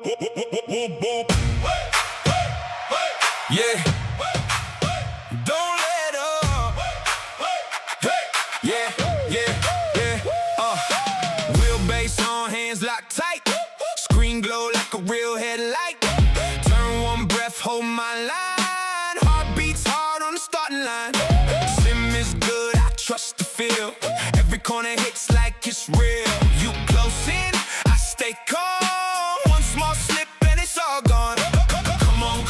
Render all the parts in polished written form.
Yeah. Don't let up. Yeah, yeah. Wheelbase on, hands locked tight. Screen glow like a real headlight. Turn one breath, hold my line. Heart beats hard on the starting line. Sim is good, I trust the feel. Every corner hits like it's real. You close in, I stay calm. One small slip and it's all gone. Come on,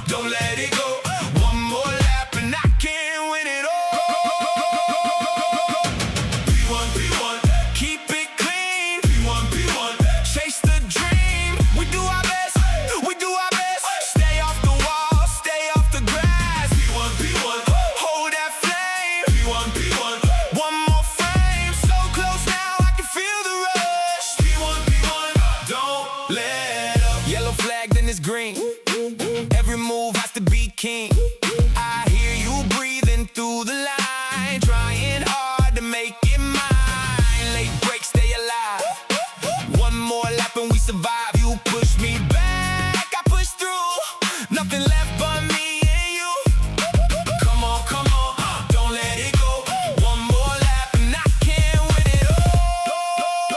don't let it go. One more lap and I can win it all. P1, keep it clean. P1, chase the dream. We do our best, Stay off the wall, stay off the grass. P1, hold that flame. P1, one more frame. So close now, I can feel the rush. P1, don't let up. Yellow flag, then it's green. Every move has to be king. I hear you breathing through the line, trying hard to make it mine. Late break, stay alive. One more lap and we survive. You push me back, I push through. Nothing left but me and you. Come on, don't let it go. One more lap and I can win it all.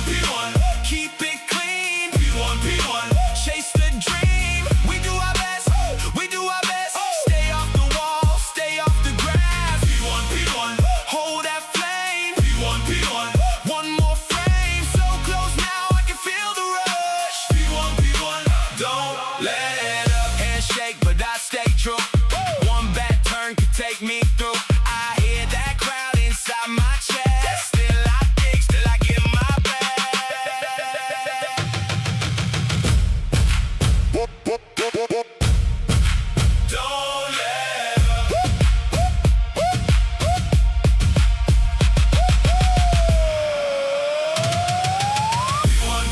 P1, keep it clean. P1, chase the dream. We do our best, Stay off the wall, stay off the grass. P1, hold that flame. P1, one more frame. So close now, I can feel the rush. P1, don't let up. Handshake, but I stay true. One bad turn could take me through. I hear that crowd inside my chest. Still I dig, still I give my best. Don't let up.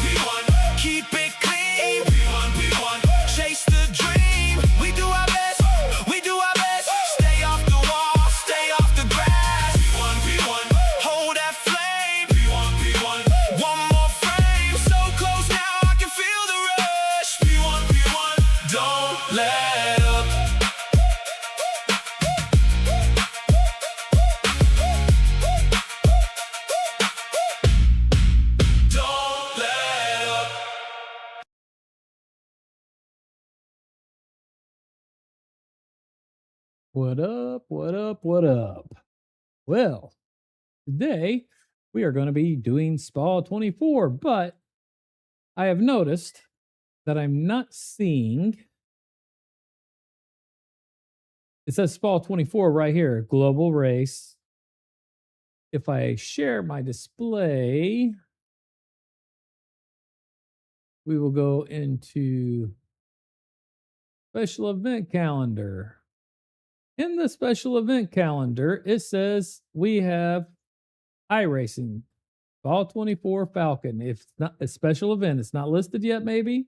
P1, keep it clean. P1, chase the dream. We do our best, Stay off the wall, stay off the grass. P1, hold that flame. P1, one more frame. So close now, I can feel the rush. P1, don't let up. Don't let up. What up? What up? What up? Well, today we are going to be doing SPA 24, but I have noticed that I'm not seeing. It says SPA 24 right here, global race. If I share my display, we will go into special event calendar. In the special event calendar, it says we have iRacing, SPA 24 Falcon. If it's not a special event, it's not listed yet, maybe.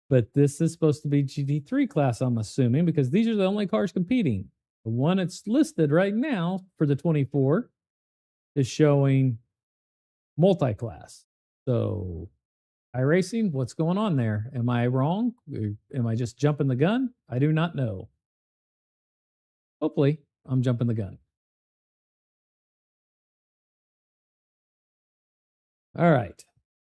But this is supposed to be GT3 class, I'm assuming, because these are the only cars competing. The one that's listed right now for the 24 is showing multi-class. So, iRacing, what's going on there? Am I wrong? Am I just jumping the gun? I do not know. Hopefully, I'm jumping the gun. All right.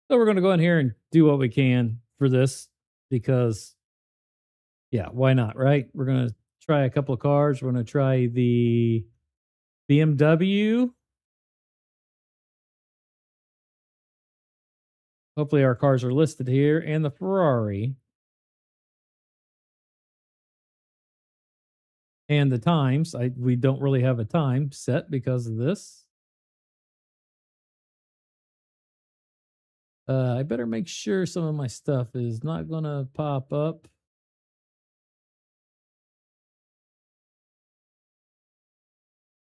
So we're going to go in here and do what we can for this because, yeah, why not, right? We're going to try a couple of cars. We're going to try the BMW. Hopefully our cars are listed here, and the Ferrari. And the times, we don't really have a time set because of this. I better make sure some of my stuff is not going to pop up.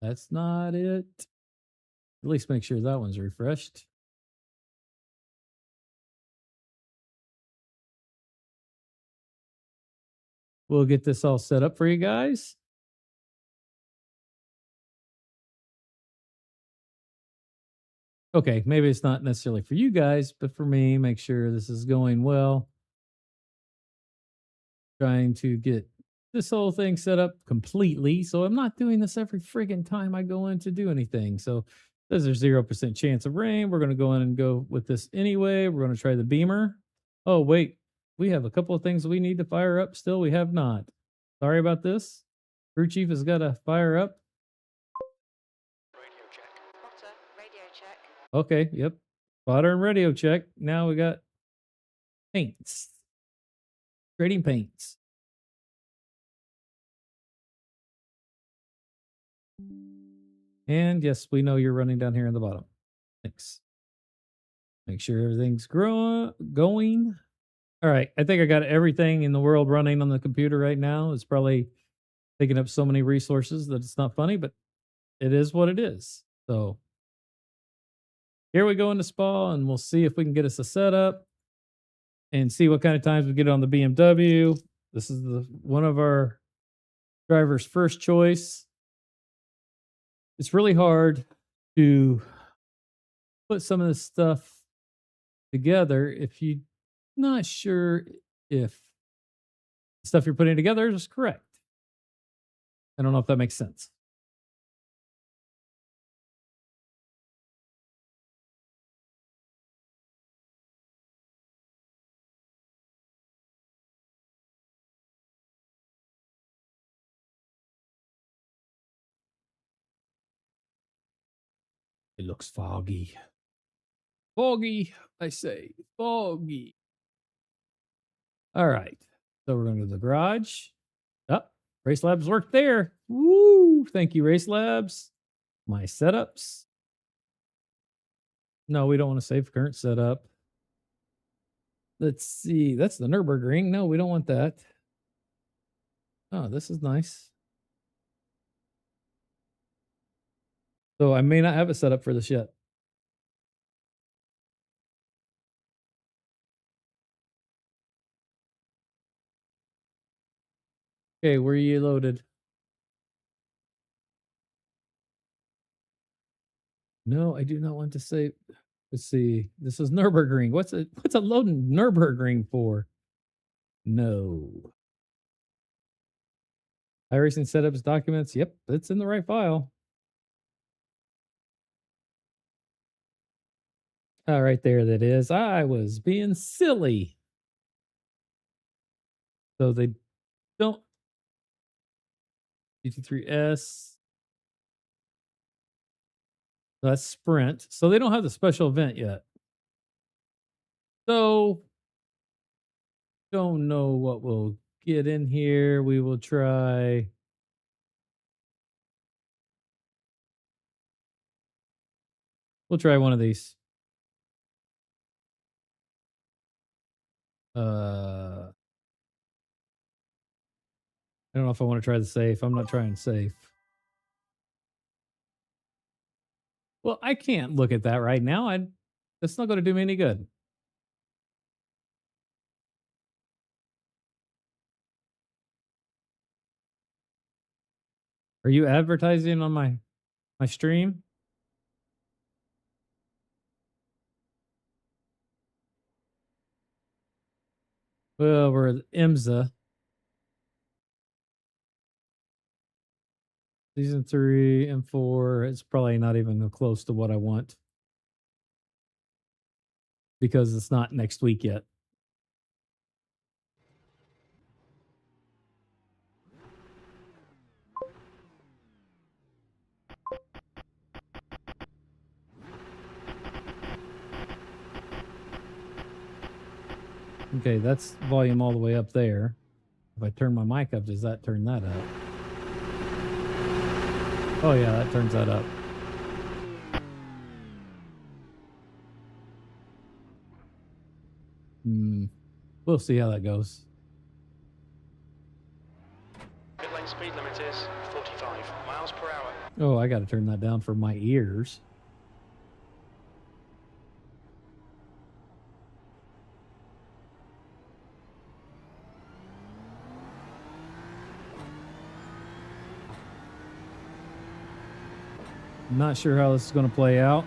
That's not it. At least make sure that one's refreshed. We'll get this all set up for you guys. Okay, maybe it's not necessarily for you guys, but for me, make sure this is going well. Trying to get this whole thing set up completely. So I'm not doing this every friggin' time I go in to do anything. So there's a 0% chance of rain. We're going to go in and go with this anyway. We're going to try the Beamer. Oh, wait. We have a couple of things we need to fire up still. We have not. Sorry about this. Crew chief has got to fire up. Radio check. Potter, radio check. Okay. Yep. Spotter and radio check. Now we got paints. Trading paints. And yes, we know you're running down here in the bottom. Thanks. Make sure everything's going. All right. I think I got everything in the world running on the computer right now. It's probably taking up so many resources that it's not funny, but it is what it is. So here we go into spa, and we'll see if we can get us a setup and see what kind of times we get on the BMW. This is one of our driver's first choice. It's really hard to put some of this stuff together if you're not sure if the stuff you're putting together is correct. I don't know if that makes sense. It looks foggy. Foggy, I say. Foggy. All right. So we're going to the garage. Up. Race Labs worked there. Woo! Thank you, Race Labs. My setups. No, we don't want to save current setup. Let's see. That's the Nürburgring. No, we don't want that. Oh, this is nice. So I may not have it set up for this yet. Okay, where are you loaded? No, I do not want to save. Let's see. This is Nürburgring. What's a loading Nürburgring for? No. iRacing setups documents. Yep, it's in the right file. Oh, right there that is. I was being silly. So they don't GT3S. That's Sprint. So they don't have the special event yet. So don't know what we'll get in here. We will try. We'll try one of these. I don't know if I want to try the safe. I'm not trying safe. Well, I can't look at that right now. That's not going to do me any good. Are you advertising on my stream? Well, we're at IMSA. Season 3 and 4. It's probably not even close to what I want. Because it's not next week yet. Okay, that's volume all the way up there. If I turn my mic up, does that turn that up? Oh yeah, that turns that up. We'll see how that goes. Pit lane speed limit is 45 miles per hour. Oh, I got to turn that down for my ears. I'm not sure how this is going to play out.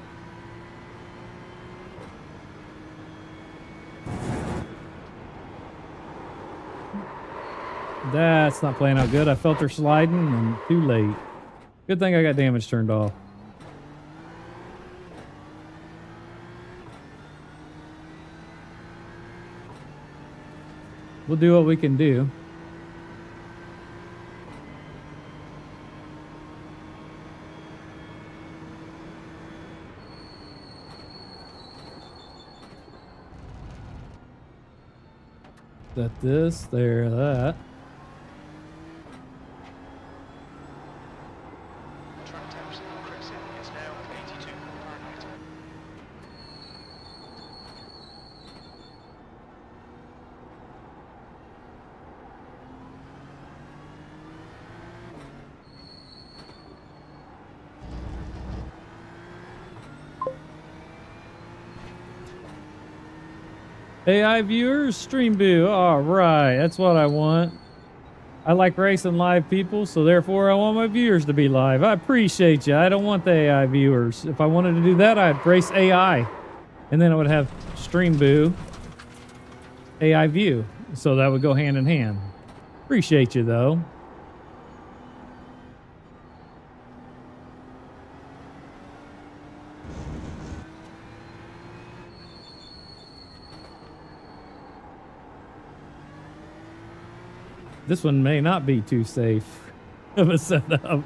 That's not playing out good. I felt her sliding and too late. Good thing I got damage turned off. We'll do what we can do. Set this, there, that. Track temps increasing. It's now 82 Fahrenheit. AI viewers, stream boo. All right, that's what I want. I like racing live people, so therefore I want my viewers to be live. I appreciate you. I don't want the AI viewers. If I wanted to do that, I'd race AI, and then I would have stream boo, AI view. So that would go hand in hand. Appreciate you though. This one may not be too safe of a setup.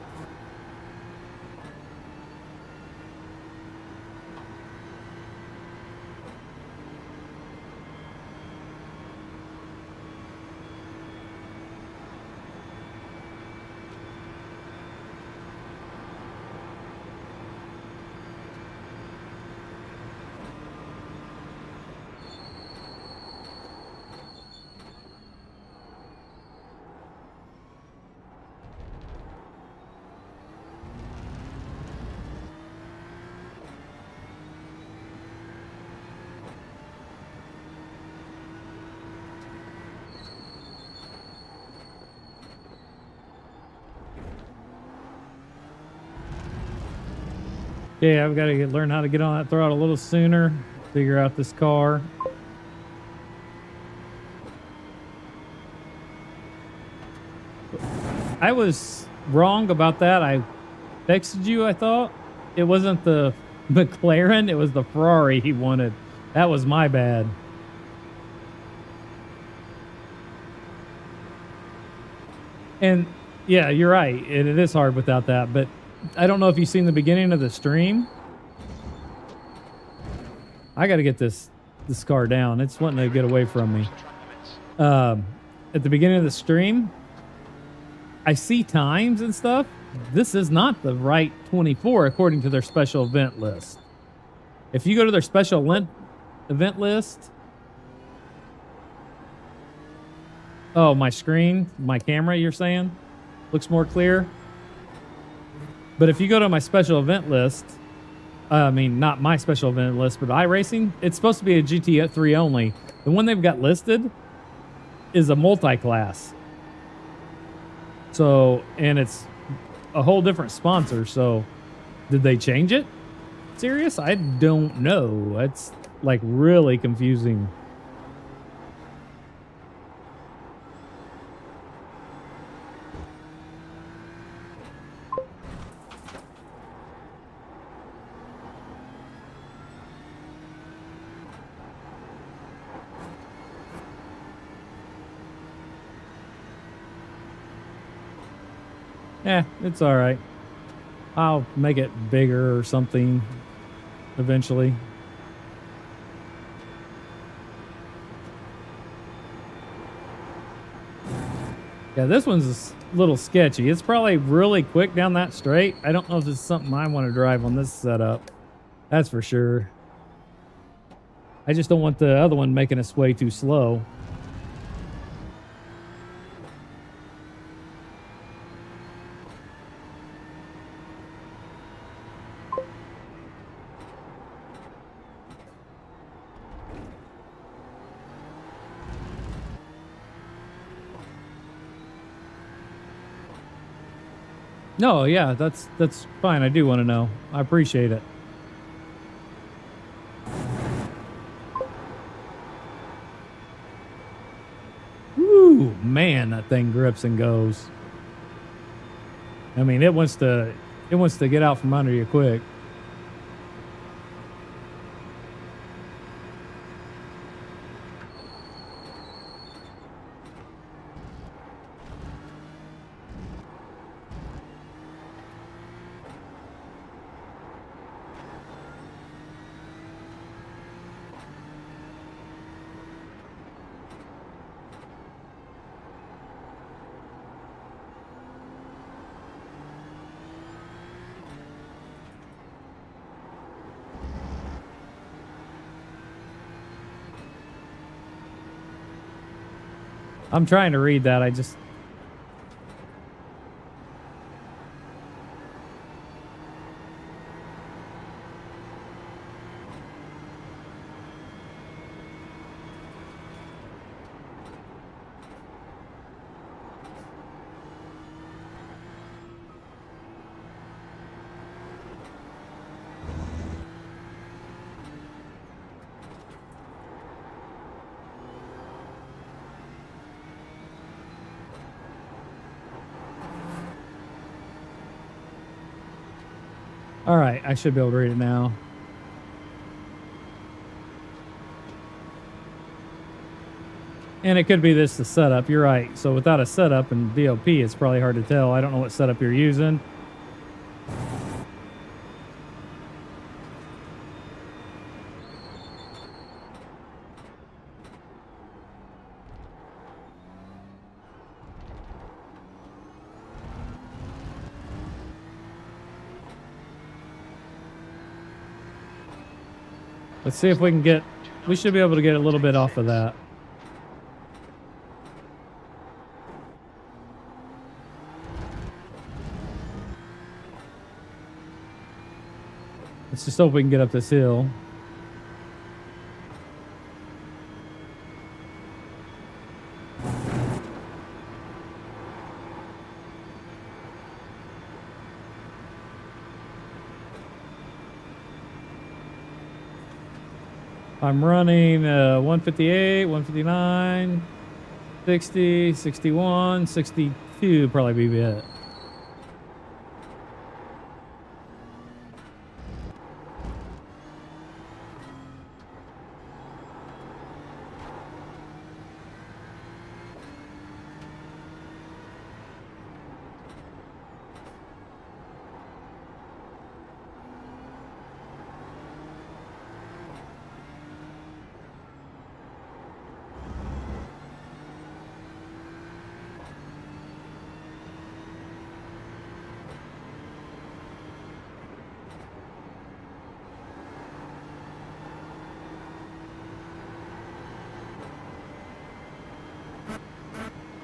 Yeah, I've got to learn how to get on that throttle a little sooner. Figure out this car. I was wrong about that. I texted you, I thought. It wasn't the McLaren, it was the Ferrari he wanted. That was my bad. And yeah, you're right. It is hard without that, but I don't know if you've seen the beginning of the stream. I got to get this car down. It's wanting to get away from me. At the beginning of the stream, I see times and stuff. This is not the right 24 according to their special event list. If you go to their special event list. Oh, my screen, my camera, you're saying? Looks more clear? But if you go to my special event list, I mean, not my special event list, but iRacing, it's supposed to be a GT3 only. The one they've got listed is a multi-class. So, and it's a whole different sponsor. So, did they change it? Serious? I don't know. It's like really confusing. It's all right. I'll make it bigger or something eventually. Yeah, this one's a little sketchy. It's probably really quick down that straight. I don't know if it's something I want to drive on this setup. That's for sure. I just don't want the other one making us way too slow. No, yeah, that's fine. I do want to know. I appreciate it. Woo. Woo, man, that thing grips and goes. I mean, it wants to get out from under you quick. I'm trying to read that. I just. All right, I should be able to read it now. And it could be this the setup. You're right. So without a setup and VOP, it's probably hard to tell. I don't know what setup you're using. Let's see if we can get, we should be able to get a little bit off of that. Let's just hope we can get up this hill. I'm running 158, 159, 60, 61, 62 probably be it.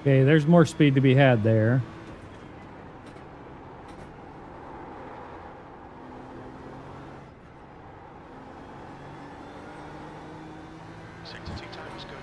Okay, there's more speed to be had there. Sector 2 time is good.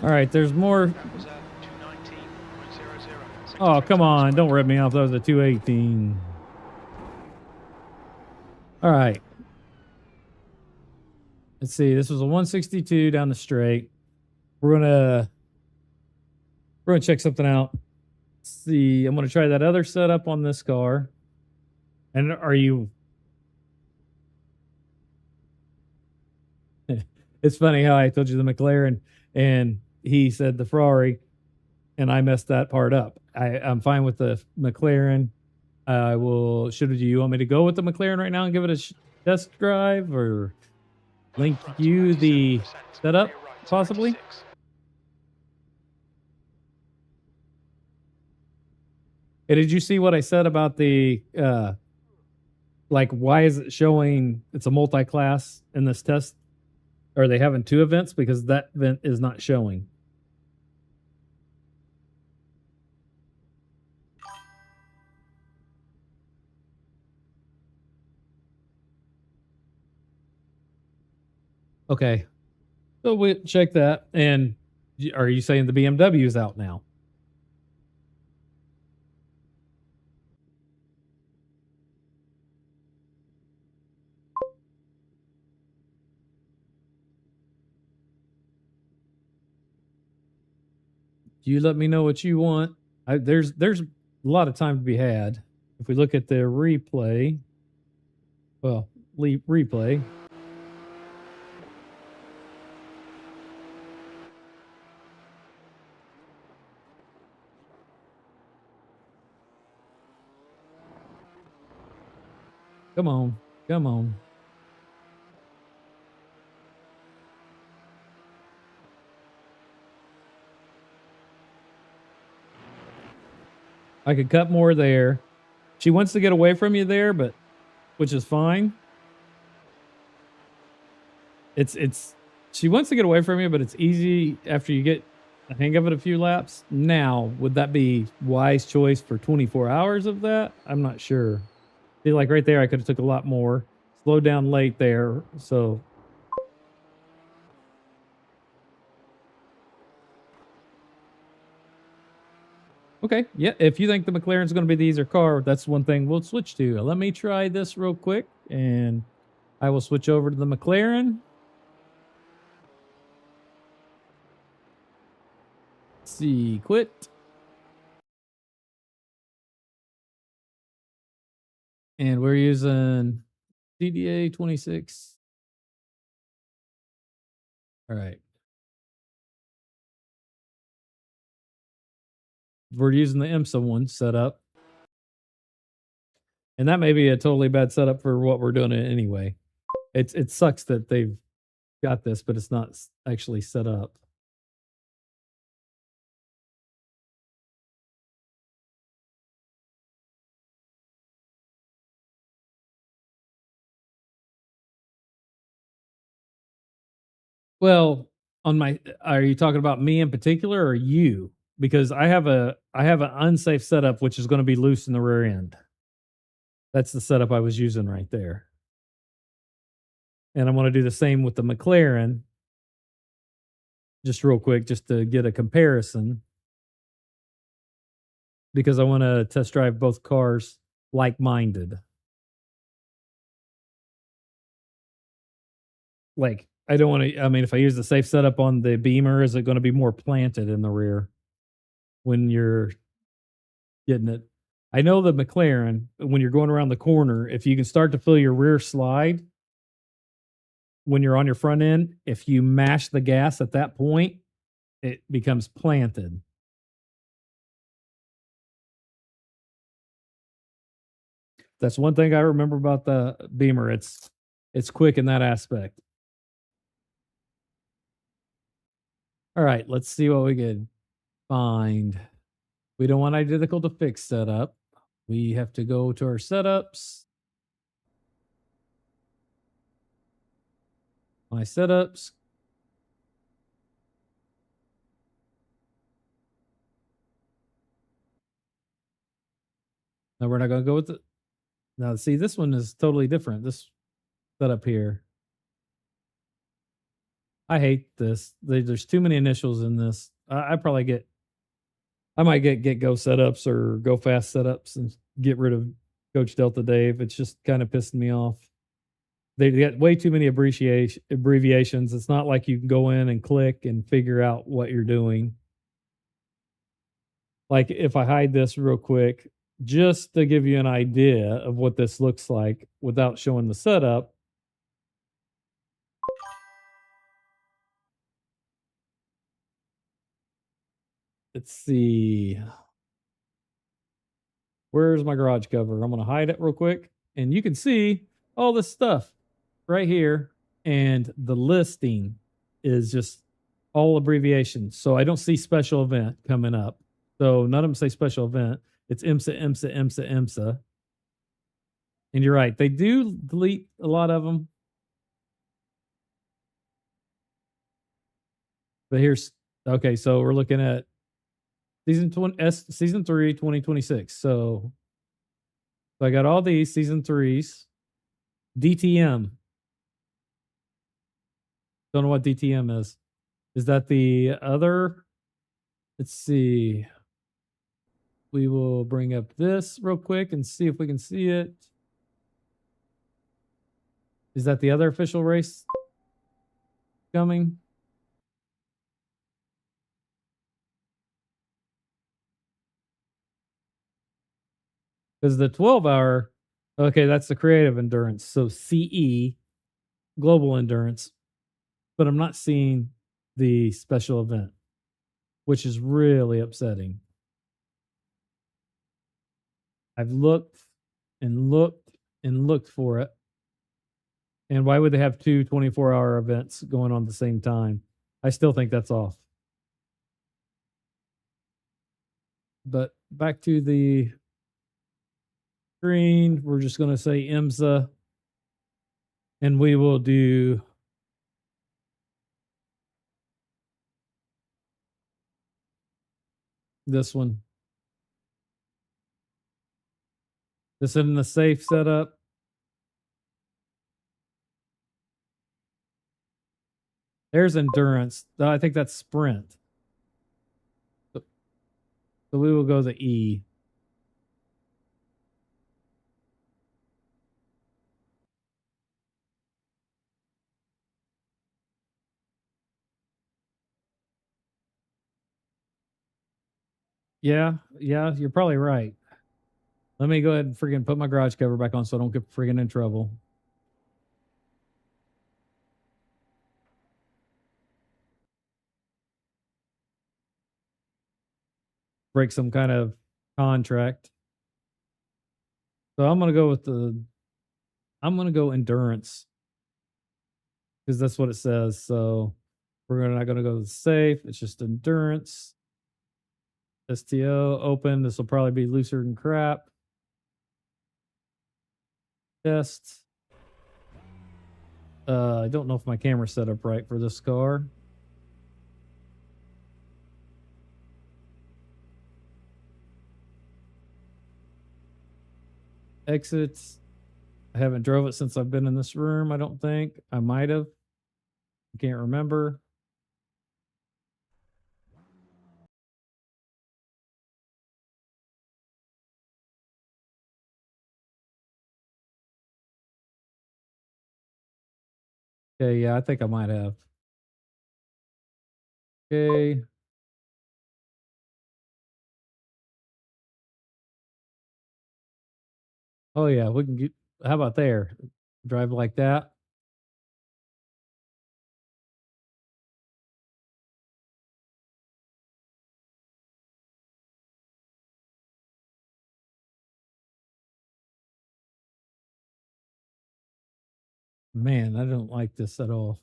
All right, there's more. That was 219.00. Oh, come on. Don't rip me off. That was a 218. All right. Let's see. This was a 162 down the straight. We're gonna check something out. Let's see. I'm gonna try that other setup on this car. And are you? It's funny how I told you the McLaren and he said the Ferrari, and I messed that part up. I'm fine with the McLaren. I will. Do you want me to go with the McLaren right now and give it a test drive, or link you the setup possibly? Hey, did you see what I said about the like why is it showing it's a multi-class in this test? Are they having 2 events? Because that event is not showing. Okay. So we check that. And are you saying the BMW is out now? You let me know what you want. There's a lot of time to be had. If we look at the replay, well, replay. Come on. Come on. I could cut more there. She wants to get away from you there, but which is fine. It's she wants to get away from you, but it's easy after you get the hang of it a few laps. Now, would that be wise choice for 24 hours of that? I'm not sure. See, like right there, I could have took a lot more. Slowed down late there, so okay. Yeah, if you think the McLaren's going to be the easier car, that's one thing we'll switch to. Let me try this real quick, and I will switch over to the McLaren. Let's see, quit. And we're using CDA 26. All right. We're using the IMSA one setup. And that may be a totally bad setup for what we're doing anyway. It sucks that they've got this, but it's not actually set up. Well, on my are you talking about me in particular or you? Because I have an unsafe setup which is going to be loose in the rear end. That's the setup I was using right there. And I want to do the same with the McLaren. Just real quick, just to get a comparison. Because I want to test drive both cars like-minded. Like, I don't want to, I mean, if I use the safe setup on the Beamer, is it going to be more planted in the rear when you're getting it? I know the McLaren, when you're going around the corner, if you can start to feel your rear slide when you're on your front end, if you mash the gas at that point, it becomes planted. That's one thing I remember about the Beamer. It's quick in that aspect. All right, let's see what we can find. We don't want identical to fix setup. We have to go to our setups. My setups. Now we're not going to go with it. Now, see, this one is totally different. This setup here. I hate this. There's too many initials in this. I might get go setups or go fast setups and get rid of Coach Delta Dave. It's just kind of pissing me off. They got way too many abbreviations. It's not like you can go in and click and figure out what you're doing. Like if I hide this real quick, just to give you an idea of what this looks like without showing the setup. Let's see. Where's my garage cover? I'm going to hide it real quick. And you can see all this stuff right here. And the listing is just all abbreviations. So I don't see special event coming up. So none of them say special event. It's IMSA. And you're right. They do delete a lot of them. But here's okay. So we're looking at season 3, 2026. So I got all these season 3s. DTM. Don't know what DTM is. Is that the other? Let's see. We will bring up this real quick and see if we can see it. Is that the other official race coming? Because the 12-hour, okay, that's the creative endurance. So CE, global endurance. But I'm not seeing the special event, which is really upsetting. I've looked and looked and looked for it. And why would they have two 24-hour events going on at the same time? I still think that's off. But back to the screen, we're just going to say IMSA. And we will do this one. This in the safe setup. There's endurance. I think that's sprint. So we will go the E. Yeah, you're probably right. Let me go ahead and freaking put my garage cover back on so I don't get freaking in trouble. Break some kind of contract. So I'm going to go with I'm going to go endurance because that's what it says. So we're not going to go safe. It's just endurance. STO open. This will probably be looser than crap. Test. I don't know if my camera's set up right for this car. Exits. I haven't drove it since I've been in this room, I don't think. I might have. I can't remember. Okay, yeah, I think I might have. Okay. Oh yeah, we can get, how about there? Drive like that. Man, I don't like this at all.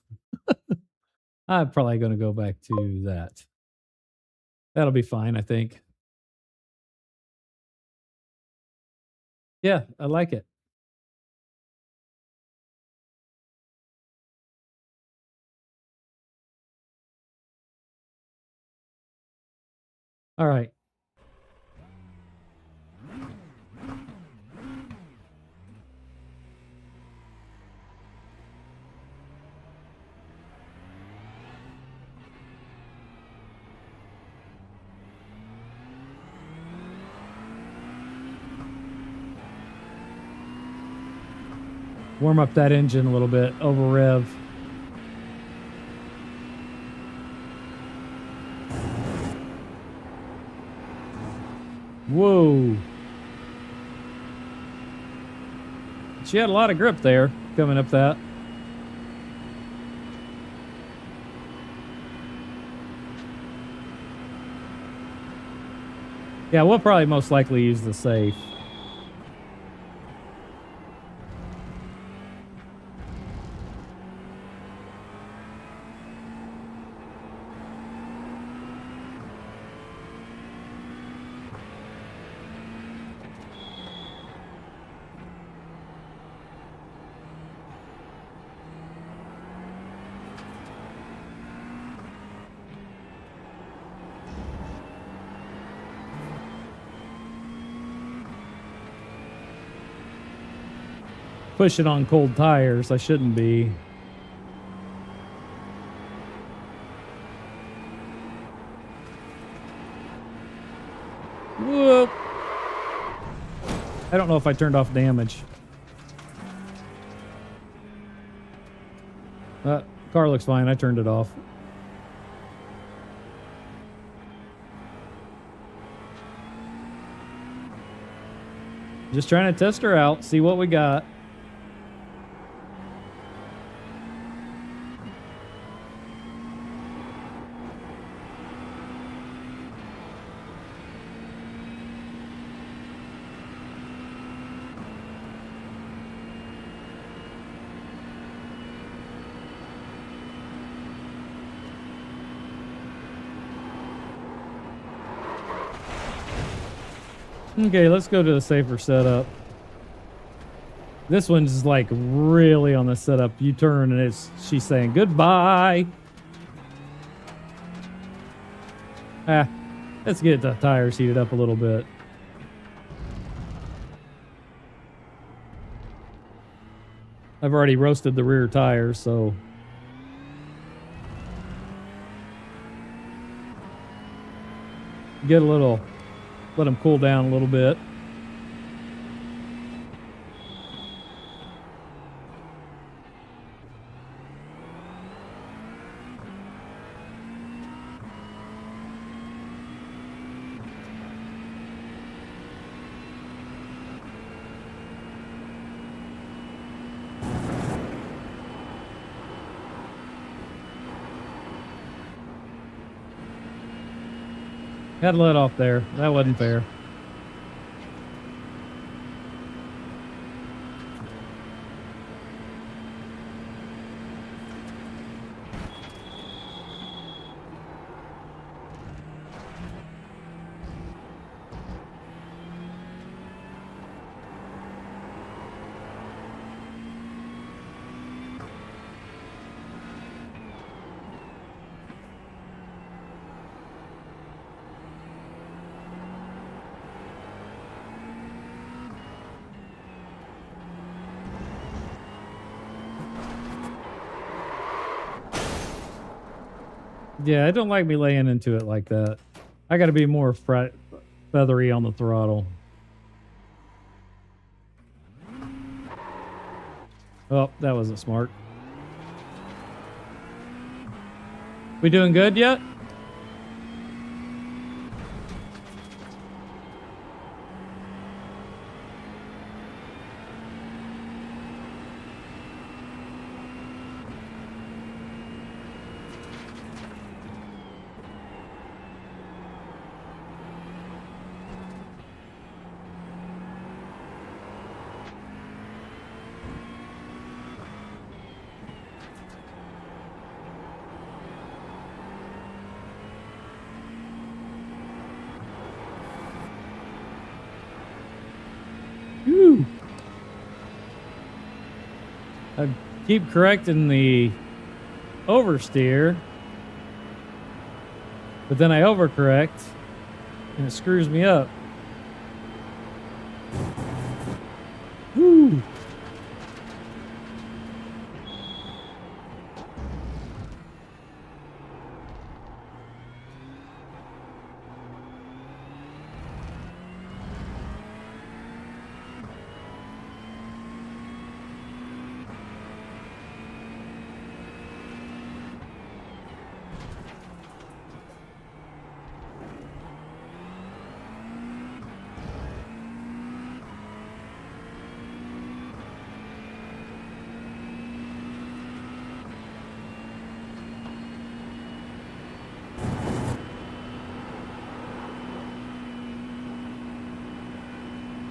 I'm probably going to go back to that. That'll be fine, I think. Yeah, I like it. All right. Warm up that engine a little bit, over rev. Whoa. She had a lot of grip there coming up that. Yeah, we'll probably most likely use the safe. pushing on cold tires. I shouldn't be. Whoop. I don't know if I turned off damage. Car looks fine. I turned it off. Just trying to test her out, see what we got. Okay, let's go to the safer setup. This one's like really on the setup. You turn and she's saying goodbye. Let's get the tires heated up a little bit. I've already roasted the rear tires, so get a little, let them cool down a little bit. Had to let off there. That wasn't fair. Yeah, I don't like me laying into it like that. I got to be more feathery on the throttle. Oh, that wasn't smart. We doing good yet? Whew. I keep correcting the oversteer, but then I overcorrect and it screws me up. Woo.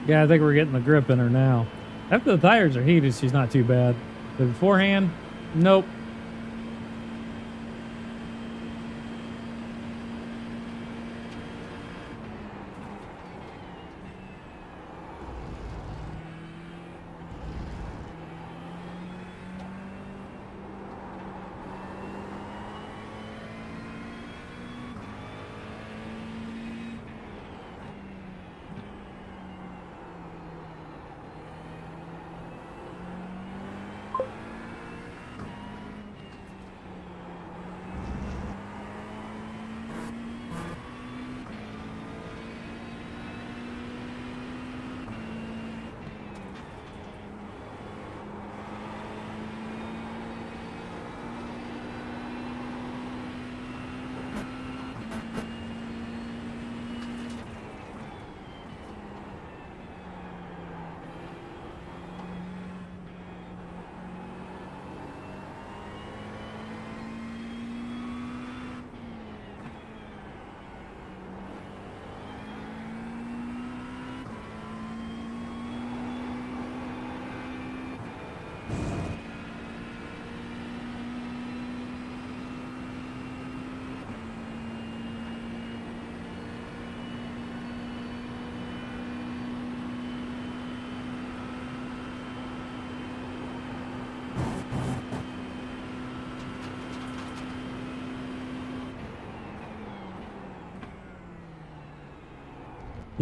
Yeah, I think we're getting the grip in her now. After the tires are heated, she's not too bad. But beforehand, nope.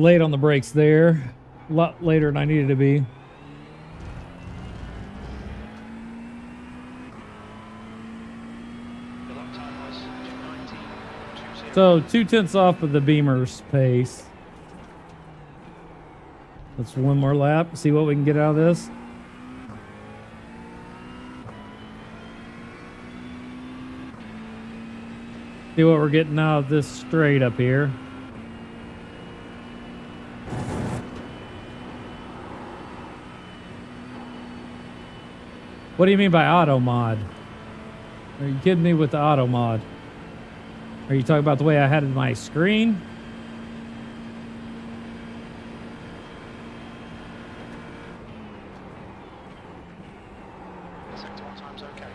Late on the brakes there. A lot later than I needed to be. The lap time was 2:19.20. So 2/10 off of the Beamer's pace. Let's one more lap, see what we can get out of this. See what we're getting out of this straight up here. What do you mean by auto mod? Are you kidding me with the auto mod? Are you talking about the way I had it in my screen? Sector 1 time's okay.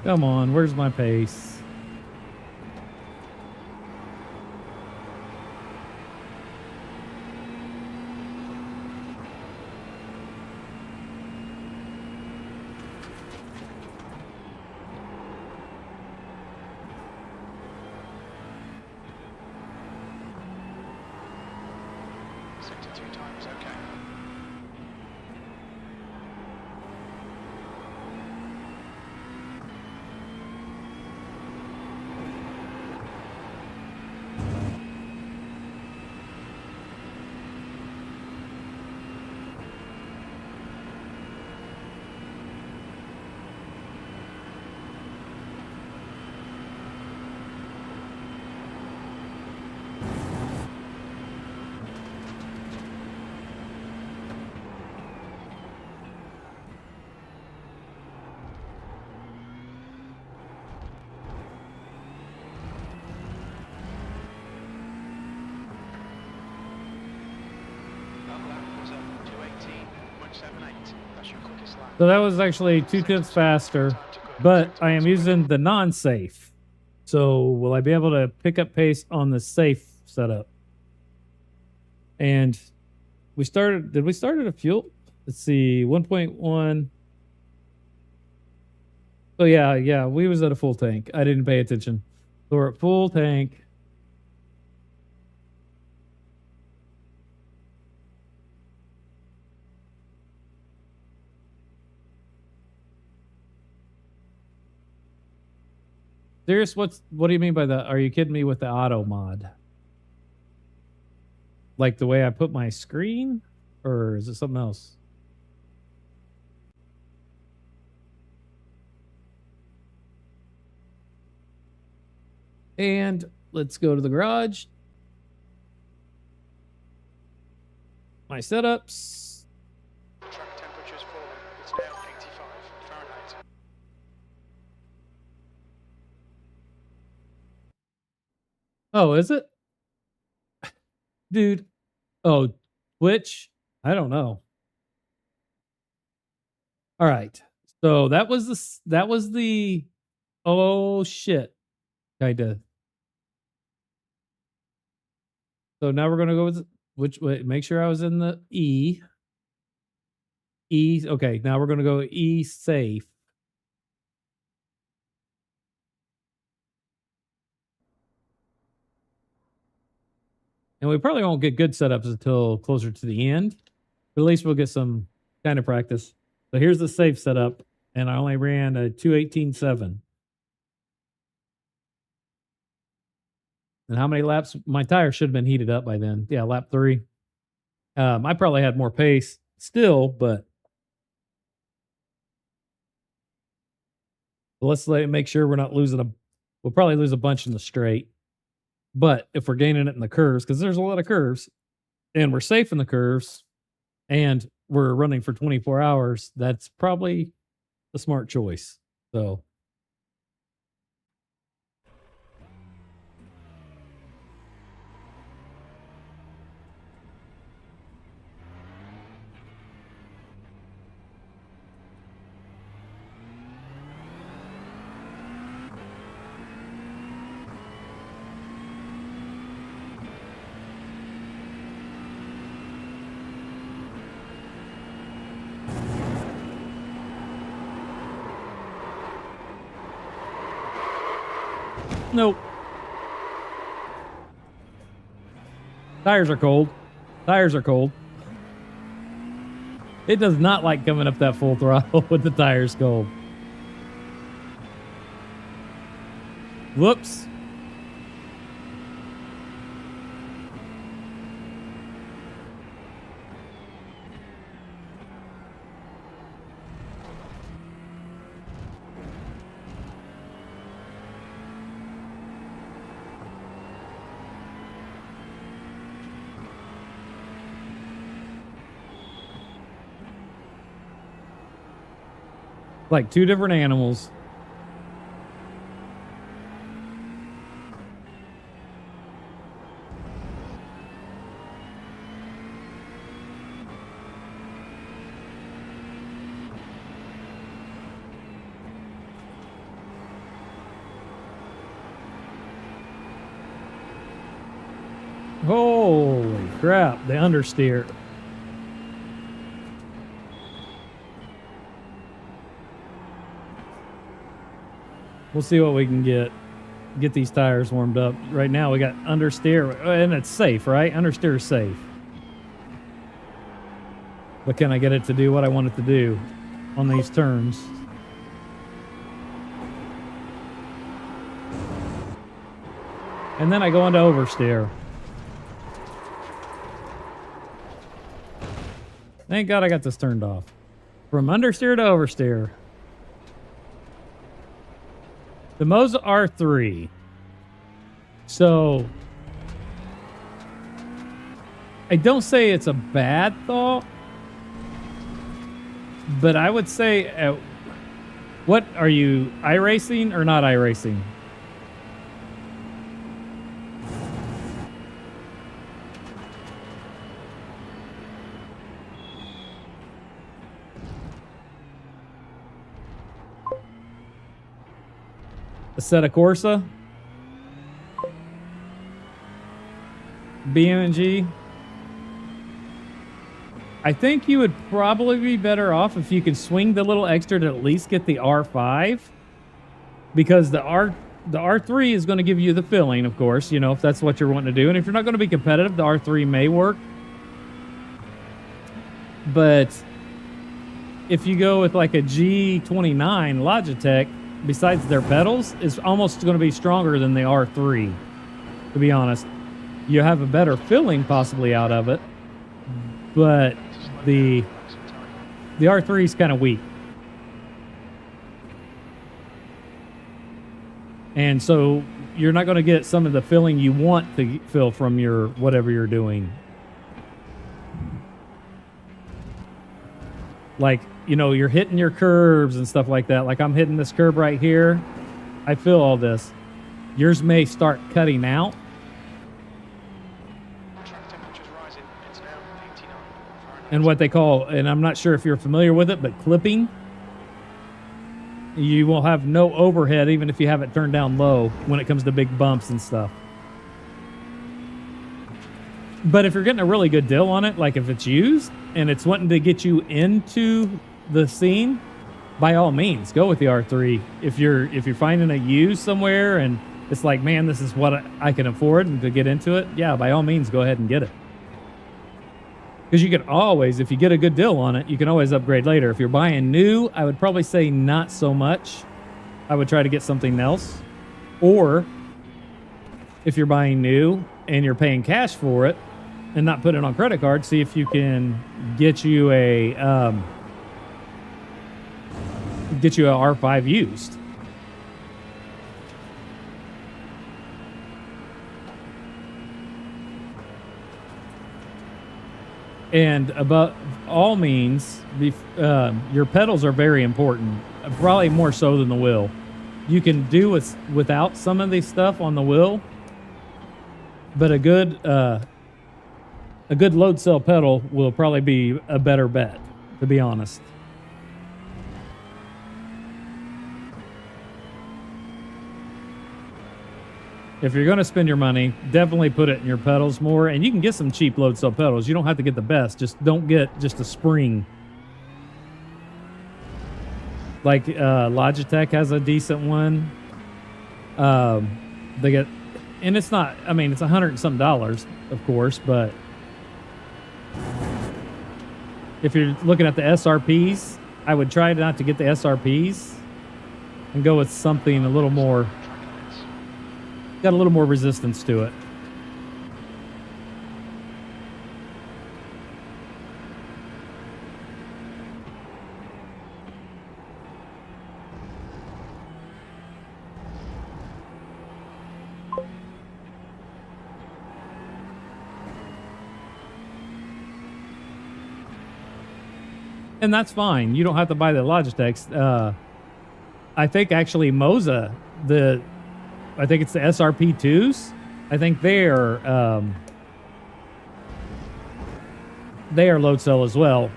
Come on, where's my pace? Sector 2 time is okay. That lap was a 2:18.78. That's your quickest lap. So that was actually 2/10 faster, but I am using the non-safe. So will I be able to pick up pace on the safe setup? And we started, did we start at a fuel? Let's see, 1.1. Oh yeah, we was at a full tank. I didn't pay attention. So we're at full tank. Serious, what do you mean by that? Are you kidding me with the auto mod? Like the way I put my screen? Or is it something else? And let's go to the garage. My setups. Track temperature's fallen. It's now 85 Fahrenheit. Oh, is it? Dude. Oh, Twitch? I don't know. All right. So that was the oh shit. Kind of. So now we're going to go with which way, make sure I was in the E. E, okay, now we're going to go E safe. And we probably won't get good setups until closer to the end, but at least we'll get some kind of practice. So here's the safe setup, and I only ran a 2:18.7. And how many laps? My tire should have been heated up by then. Yeah, lap 3. I probably had more pace still, but let's make sure we're not losing we'll probably lose a bunch in the straight. But if we're gaining it in the curves, because there's a lot of curves, and we're safe in the curves, and we're running for 24 hours, that's probably a smart choice. So Nope. Tires are cold. Tires are cold. It does not like coming up that full throttle with the tires cold. Whoops. Like two different animals. Holy crap, the understeer. We'll see what we can get these tires warmed up. Right now we got understeer, and it's safe, right? Understeer is safe. But can I get it to do what I want it to do on these turns? And then I go into oversteer. Thank God I got this turned off. From understeer to oversteer. The Moza R3. So, I don't say it's a bad thought, but I would say, what are you, iRacing or not iRacing? Assetto Corsa, BMG. I think you would probably be better off if you could swing the little extra to at least get the R5, because the R3 is going to give you the filling, of course, you know, if that's what you're wanting to do. And if you're not going to be competitive, the R3 may work. But if you go with like a G29 Logitech, besides their pedals, is almost going to be stronger than the R3, to be honest. You have a better filling possibly out of it, but the R3 is kind of weak. And so you're not going to get some of the filling you want to fill from your whatever you're doing. Like, you know, you're hitting your curves and stuff like that. Like I'm hitting this curb right here. I feel all this. Yours may start cutting out. Track temperature's rising. It's now 89 Fahrenheit. And what they call, and I'm not sure if you're familiar with it, but clipping. You will have no overhead even if you have it turned down low when it comes to big bumps and stuff. But if you're getting a really good deal on it, like if it's used and it's wanting to get you into the scene, by all means, go with the R3. If you're finding a used somewhere and it's like, man, this is what I can afford and to get into it, yeah, by all means, go ahead and get it. Because you can always, if you get a good deal on it, you can always upgrade later. If you're buying new, I would probably say not so much. I would try to get something else. Or if you're buying new and you're paying cash for it and not put it on credit card, see if you can get you a R5 used. And above all means, your pedals are very important, probably more so than the wheel. You can do without some of this stuff on the wheel, but a good load cell pedal will probably be a better bet, to be honest. If you're going to spend your money, definitely put it in your pedals more. And you can get some cheap load cell pedals. You don't have to get the best. Just don't get just a spring. Like Logitech has a decent one. They get, and it's not, I mean, it's $100 and some dollars, of course, but if you're looking at the SRPs, I would try not to get the SRPs and go with something a little more, got a little more resistance to it. And that's fine. You don't have to buy the Logitechs. I think actually Moza, I think it's the SRP2s. I think they are load cell as well.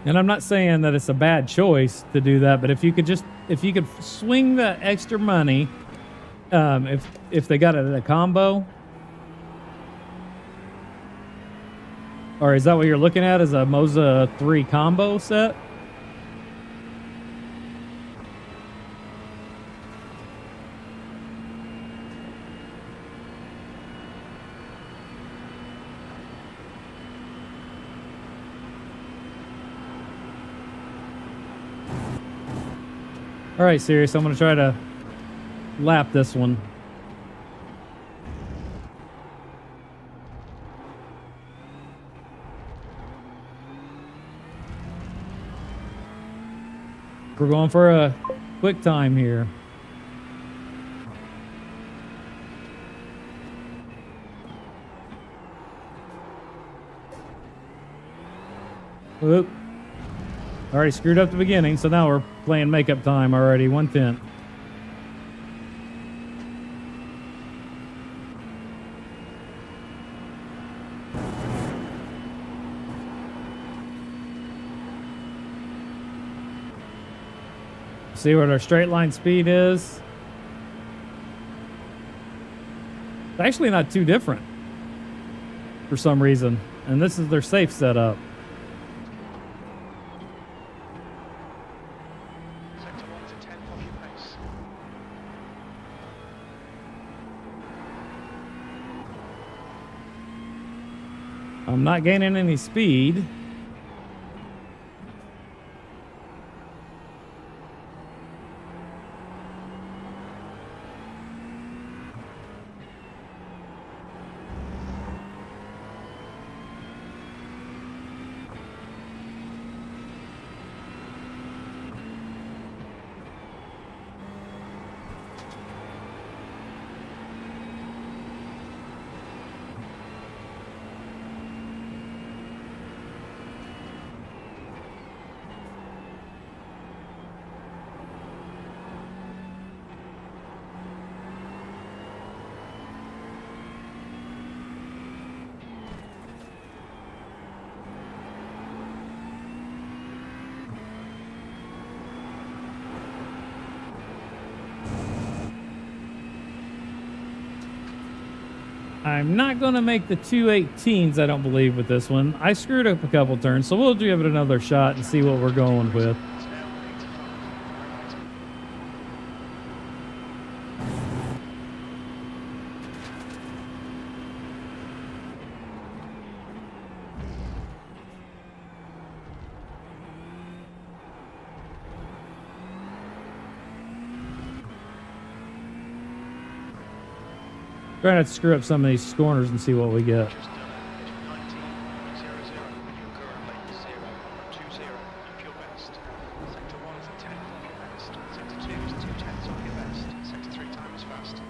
And I'm not saying that it's a bad choice to do that, but if you could swing the extra money, if they got it in a combo, or is that what you're looking at, as a Moza 3 combo set? All right, Sirius, I'm going to try to lap this one. We're going for a quick time here. Whoop. Already screwed up the beginning, so now we're playing makeup time already. 1/10. See what our straight line speed is. It's actually not too different for some reason, and this is their safe setup. I'm not gaining any speed. I'm not going to make the 218s, I don't believe, with this one. I screwed up a couple turns, so we'll give it another shot and see what we're going with. Trying not to screw up some of these corners and see what we get. Just done it. 19.00. You're currently 0.20 off your best. Sector 1 is a 10 off your best. Sector 2 is 2/10 off your best. Sector 3 time is fast.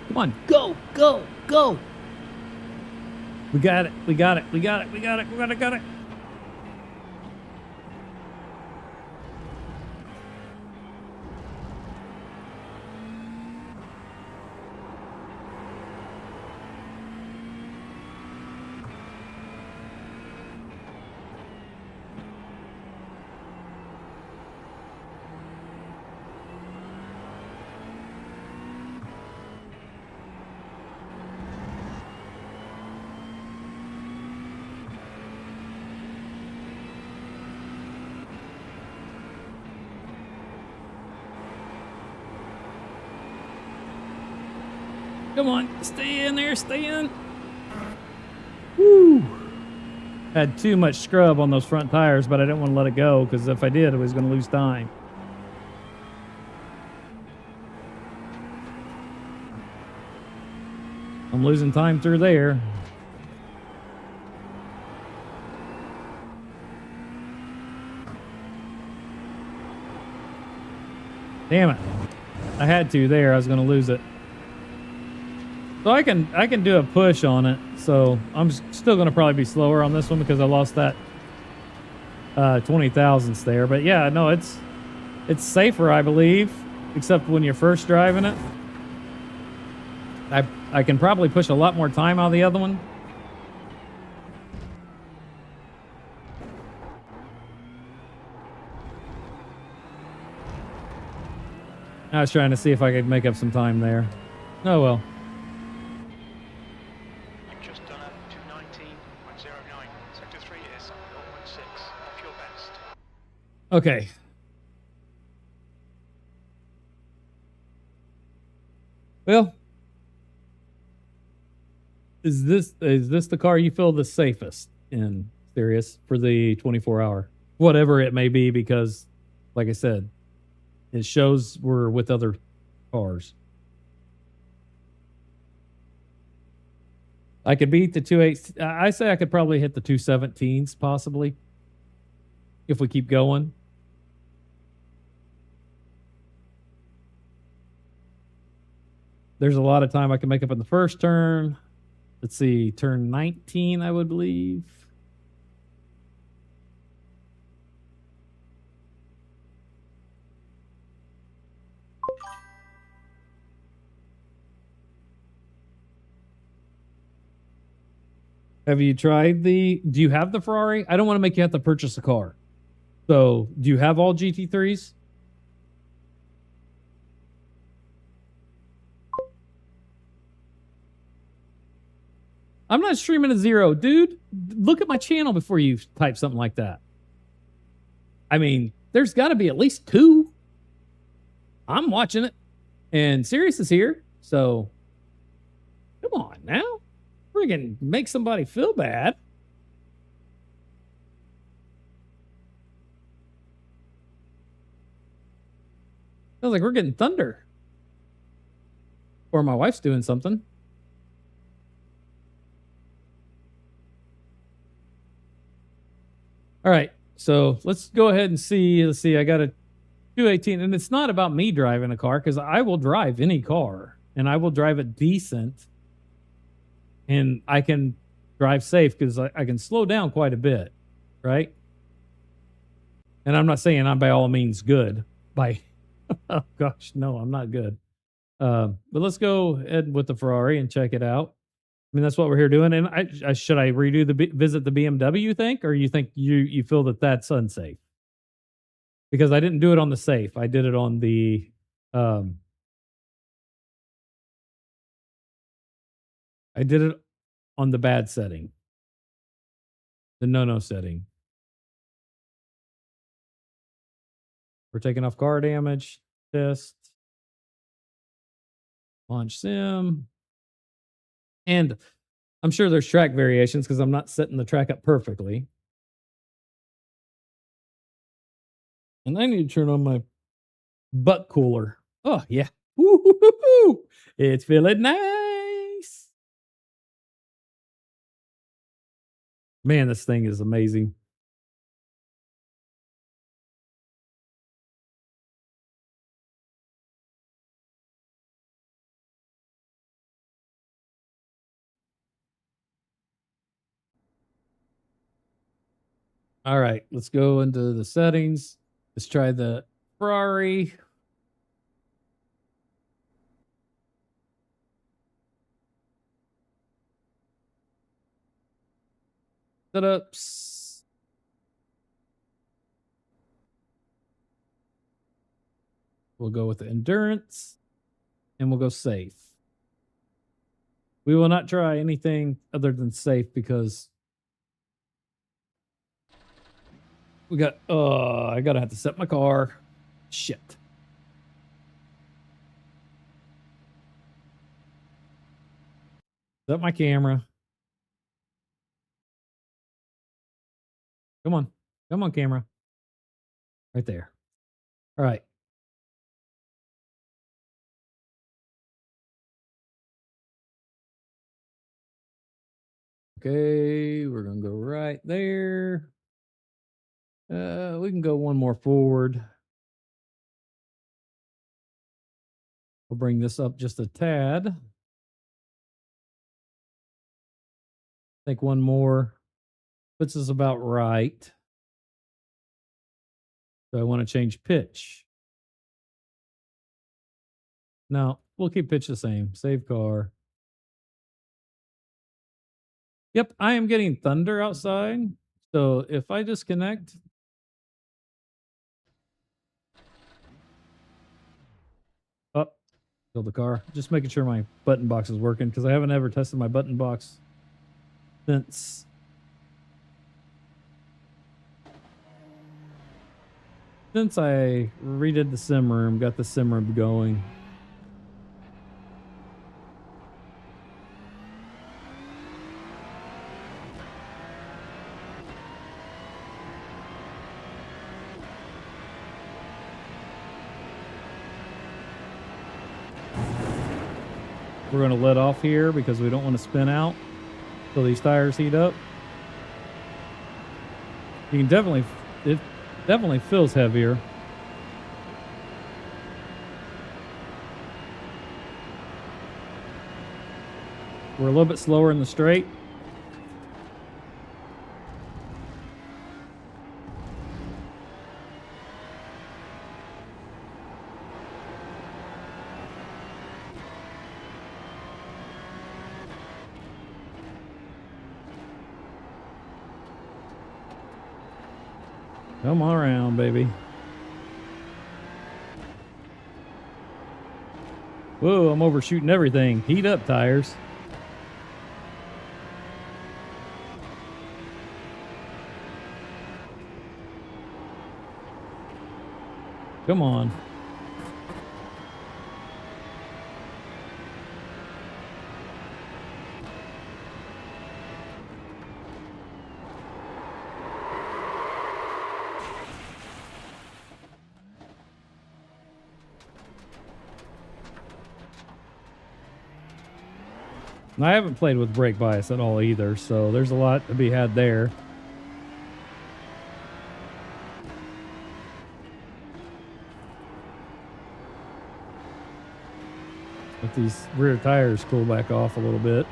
Come on, go, go, go. We got it. We got it. We got it. We got it. We got it. Got it. Come on, stay in there, stay in. Woo! Had too much scrub on those front tires, but I didn't want to let it go because if I did, I was going to lose time. I'm losing time through there. Damn it. I had to there. I was going to lose it. So I can do a push on it. So I'm still going to probably be slower on this one because I lost that 20 thousandths there. But yeah, no, it's safer, I believe, except when you're first driving it. I can probably push a lot more time out of the other one. I was trying to see if I could make up some time there. Oh well. You've just done a 219.09. Sector 3 is 0.6 off your best. Okay. Well, is this the car you feel the safest in, Sirius, for the 24-hour? Whatever it may be, because like I said, it shows we're with other cars. I could beat the 2.8. I say I could probably hit the 2.17s possibly if we keep going. There's a lot of time I can make up in the first turn. Let's see, turn 19, I would believe. Have you tried do you have the Ferrari? I don't want to make you have to purchase a car. So, do you have all GT3s? I'm not streaming a zero, dude. Look at my channel before you type something like that. I mean, there's got to be at least two. I'm watching it, and Sirius is here, so come on now. Friggin' make somebody feel bad. Sounds like we're getting thunder. Or my wife's doing something. All right, so let's go ahead and see. Let's see, I got a 218, and it's not about me driving a car because I will drive any car, and I will drive it decent, and I can drive safe because I can slow down quite a bit, right? And I'm not saying I'm by all means good. Oh gosh, no, I'm not good. But let's go ahead with the Ferrari and check it out. I mean, that's what we're here doing. And I should I redo the visit the BMW? You think, or you think you feel that that's unsafe? Because I didn't do it on the safe. I did it on the I did it on the bad setting, the no setting. We're taking off car damage test, launch sim, and I'm sure there's track variations because I'm not setting the track up perfectly. And I need to turn on my butt cooler. Oh, yeah. Woo-hoo-hoo-hoo. It's feeling nice. Man, this thing is amazing. All right, let's go into the settings. Let's try the Ferrari. Setups. We'll go with the endurance and we'll go safe. We will not try anything other than safe because we got, I gotta have to set my car. Shit. Set my camera. Come on. Come on, camera. Right there. All right. Okay, we're gonna go right there. We can go one more forward. We'll bring this up just a tad. I think one more puts us about right. So I want to change pitch. No, we'll keep pitch the same. Save car. Yep, I am getting thunder outside. So if I disconnect. Oh, killed the car. Just making sure my button box is working because I haven't ever tested my button box since I redid the sim room, got the sim room going. We're going to let off here because we don't want to spin out till these tires heat up. You can definitely, it definitely feels heavier. We're a little bit slower in the straight. Come on around, baby. Whoa, I'm overshooting everything. Heat up, tires. Come on. And I haven't played with brake bias at all either, so there's a lot to be had there. Let these rear tires cool back off a little bit.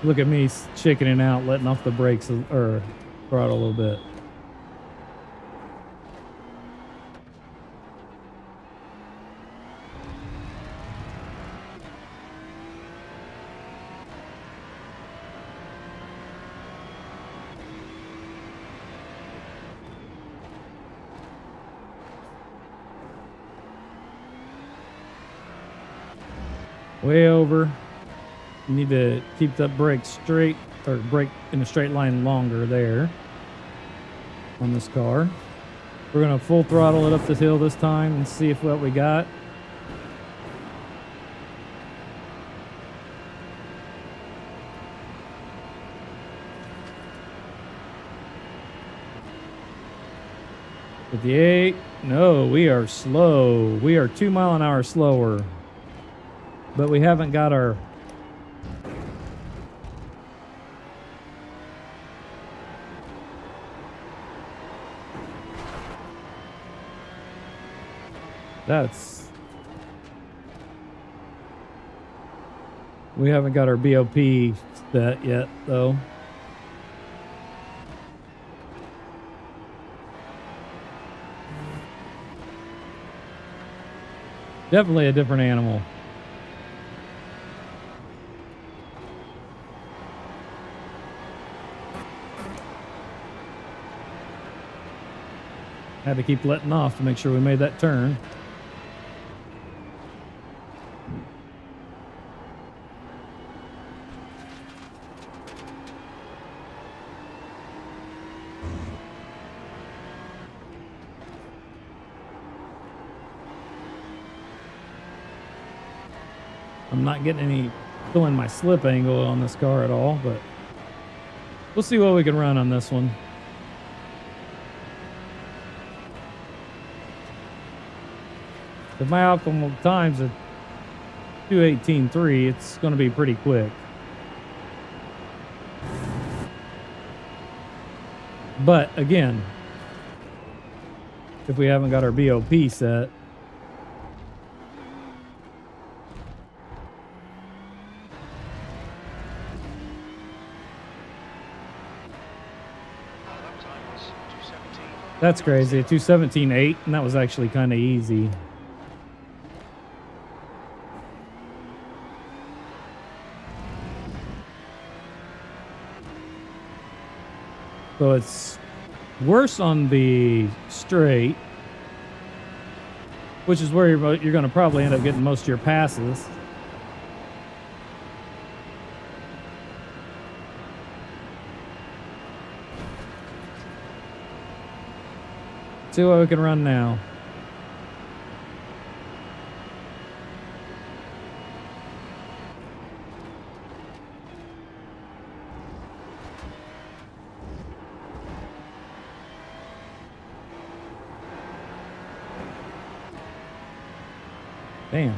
Look at me chickening out, letting off the brakes or throttle a little bit. Way over. You need to keep that brake straight, or brake in a straight line longer there on this car. We're going to full throttle it up this hill this time and see if what we got. .58. No, we are slow. We are 2 miles an hour slower. But we haven't got our That's... We haven't got our BOP set yet, though. Definitely a different animal. Had to keep letting off to make sure we made that turn. I'm not getting any feeling my slip angle on this car at all, but we'll see what we can run on this one. If my optimal time's at 2:18.3, it's going to be pretty quick. But again, if we haven't got our BOP set, That time was 2:17. that's crazy. 2:17.8, and that was actually kind of easy. So it's worse on the straight, which is where you're going to probably end up getting most of your passes. See what we can run now. Damn.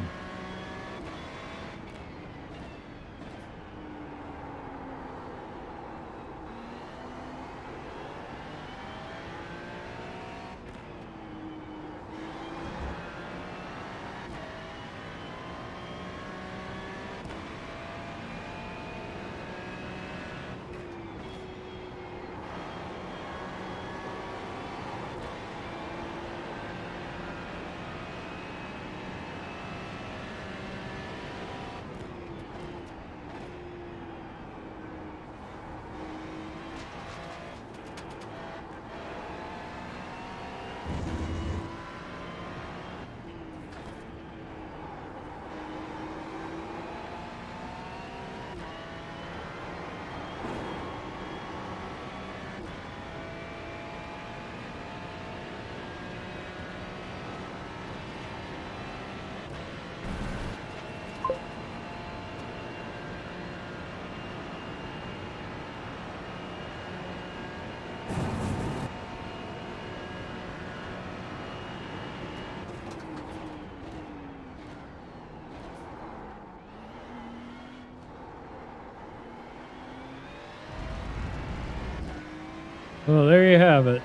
Well, there you have it.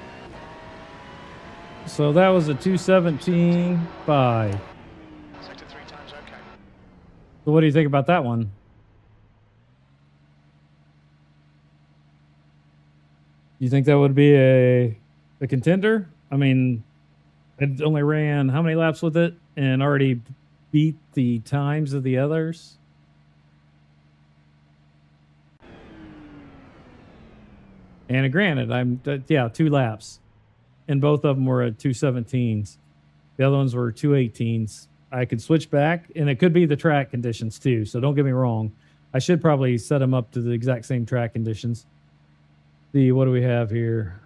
So that was a 2:17.5. Sector 3 times okay. So what do you think about that one? You think that would be a contender? I mean, it only ran how many laps with it and already beat the times of the others? And granted, yeah, 2 laps. And both of them were at 2:17s. The other ones were 2:18s. I could switch back, and it could be the track conditions too. So don't get me wrong. I should probably set them up to the exact same track conditions. See, what do we have here?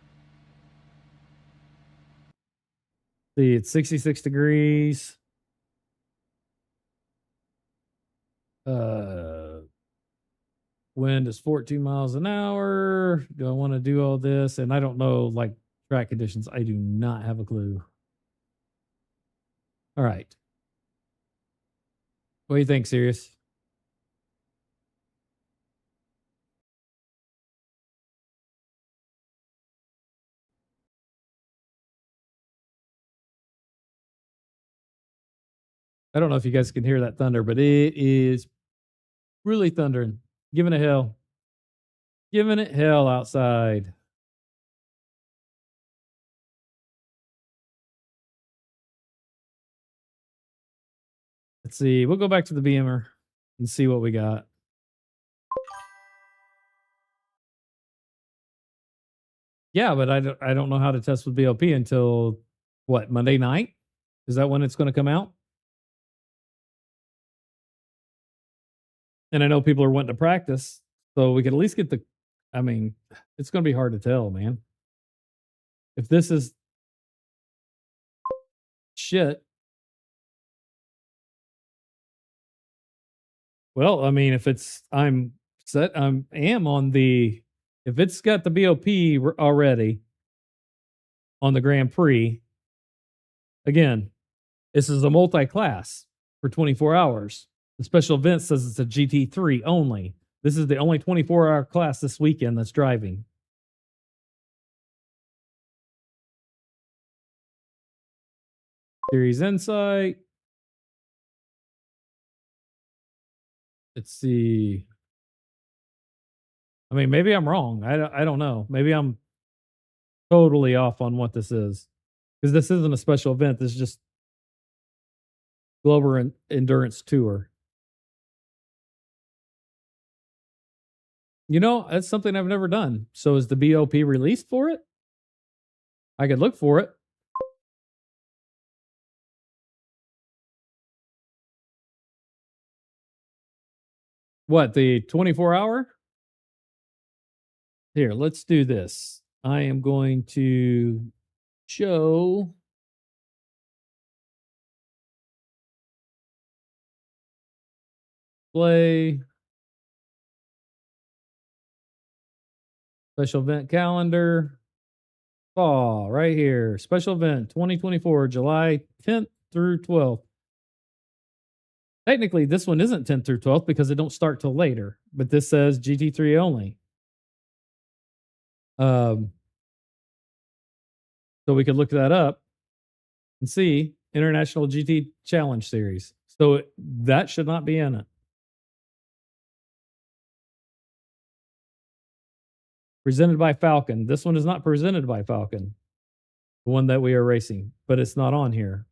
See, it's 66 degrees. Wind is 14 miles an hour. Do I want to do all this? And I don't know, like, track conditions. I do not have a clue. All right. What do you think, Sirius? I don't know if you guys can hear that thunder, but it is really thundering. Giving it hell. Giving it hell outside. Let's see. We'll go back to the Beamer and see what we got. Yeah, but I don't know how to test with BOP until what, Monday night? Is that when it's going to come out? And I know people are wanting to practice, so we could at least get the. I mean, it's going to be hard to tell, man. If this is shit. Well, I mean, if it's I'm set, am on the. If it's got the BOP already on the Grand Prix, again, this is a multi-class for 24 hours. The special event says it's a GT3 only. This is the only 24-hour class this weekend that's driving. Series Insight. Let's see. I mean, maybe I'm wrong. I don't know. Maybe I'm totally off on what this is, because this isn't a special event. This is just Global Endurance Tour. You know, that's something I've never done. So is the BOP released for it? I could look for it. What, the 24-hour? Here, let's do this. I am going to show play special event calendar. Fall right here. Special event 2024, July 10th through 12th. Technically, this one isn't 10th through 12th because it don't start till later, but this says GT3 only. So we could look that up and see International GT Challenge Series. So that should not be in it. Presented by Falcon. This one is not presented by Falcon, the one that we are racing, but it's not on here.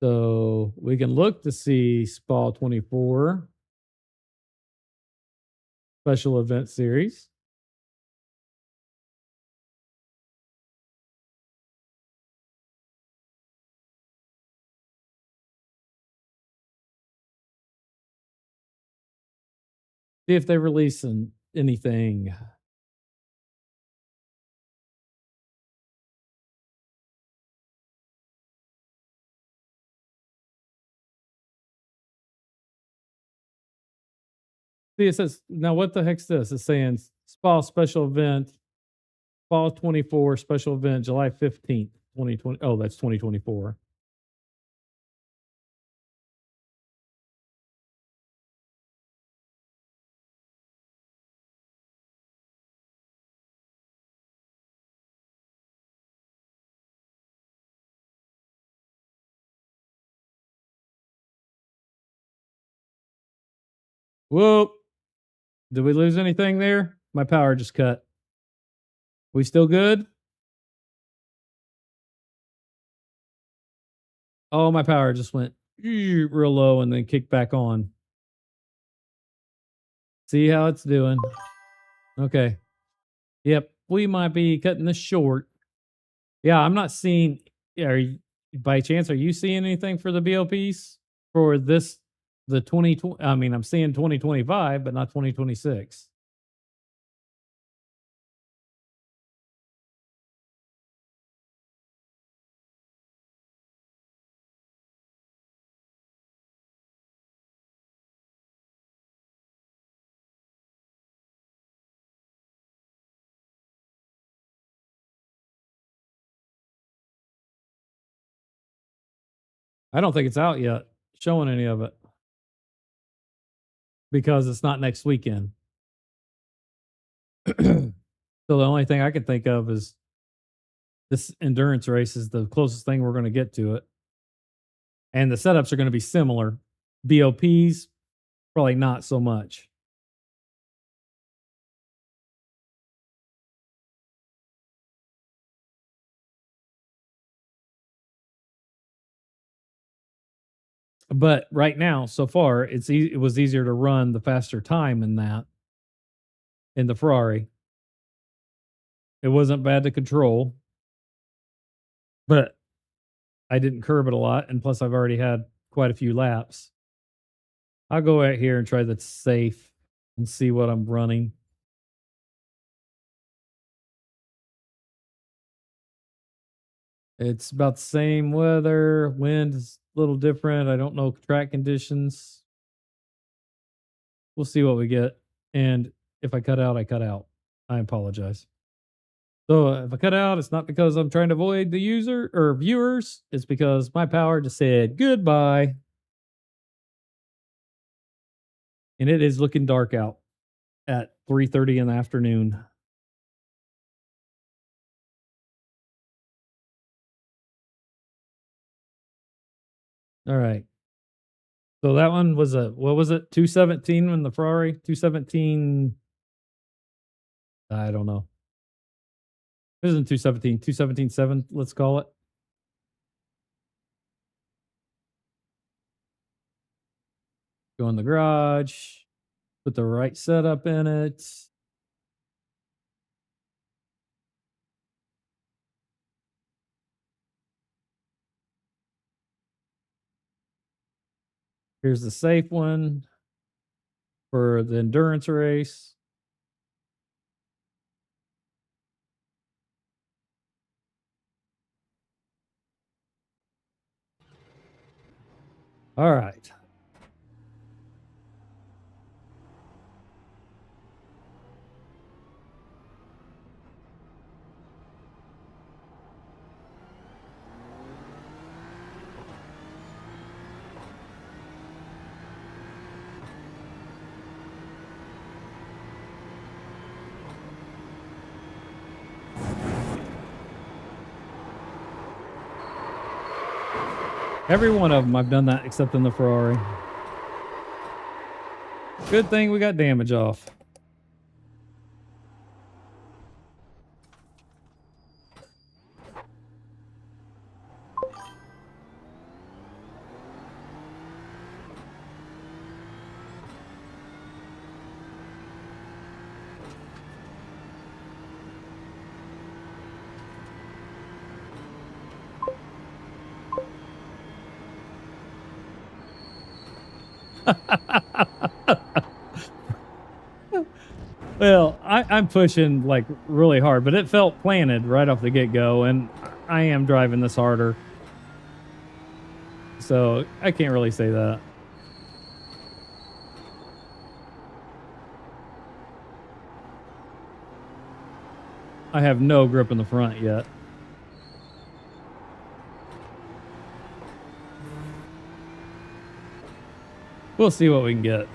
So we can look to see SPA 24 special event series. See if they release anything. See, it says, now what the heck's this? It's saying SPA special event, SPA 24 special event, July 15th, 2020. Oh, that's 2024. Whoop. Did we lose anything there? My power just cut. We still good? Oh, my power just went real low and then kicked back on. See how it's doing. Okay. Yep. We might be cutting this short. Yeah, I'm not seeing. By chance, are you seeing anything for the BOPs for this, the 2020? I mean, I'm seeing 2025, but not 2026. I don't think it's out yet, showing any of it, because it's not next weekend. So the only thing I can think of is this endurance race is the closest thing we're going to get to it. And the setups are going to be similar. BOPs, probably not so much. But right now, so far, it was easier to run the faster time in the Ferrari. It wasn't bad to control, but I didn't curb it a lot, and plus I've already had quite a few laps. I'll go out here and try the safe and see what I'm running. It's about the same weather. Wind is a little different. I don't know track conditions. We'll see what we get. And if I cut out, I cut out. I apologize. So if I cut out, it's not because I'm trying to avoid the user or viewers. It's because my power just said goodbye. And it is looking dark out at 3:30 in the afternoon. All right. So that one was what was it? 217 when the Ferrari? 217. I don't know. It isn't 217, 217.7, let's call it. Go in the garage, put the right setup in it. Here's the safe one for the endurance race. All right. Every one of them, I've done that except in the Ferrari. Good thing we got damage off. Well, I'm pushing like really hard, but it felt planted right off the get-go, and I am driving this harder. So I can't really say that. I have no grip in the front yet. We'll see what we can get.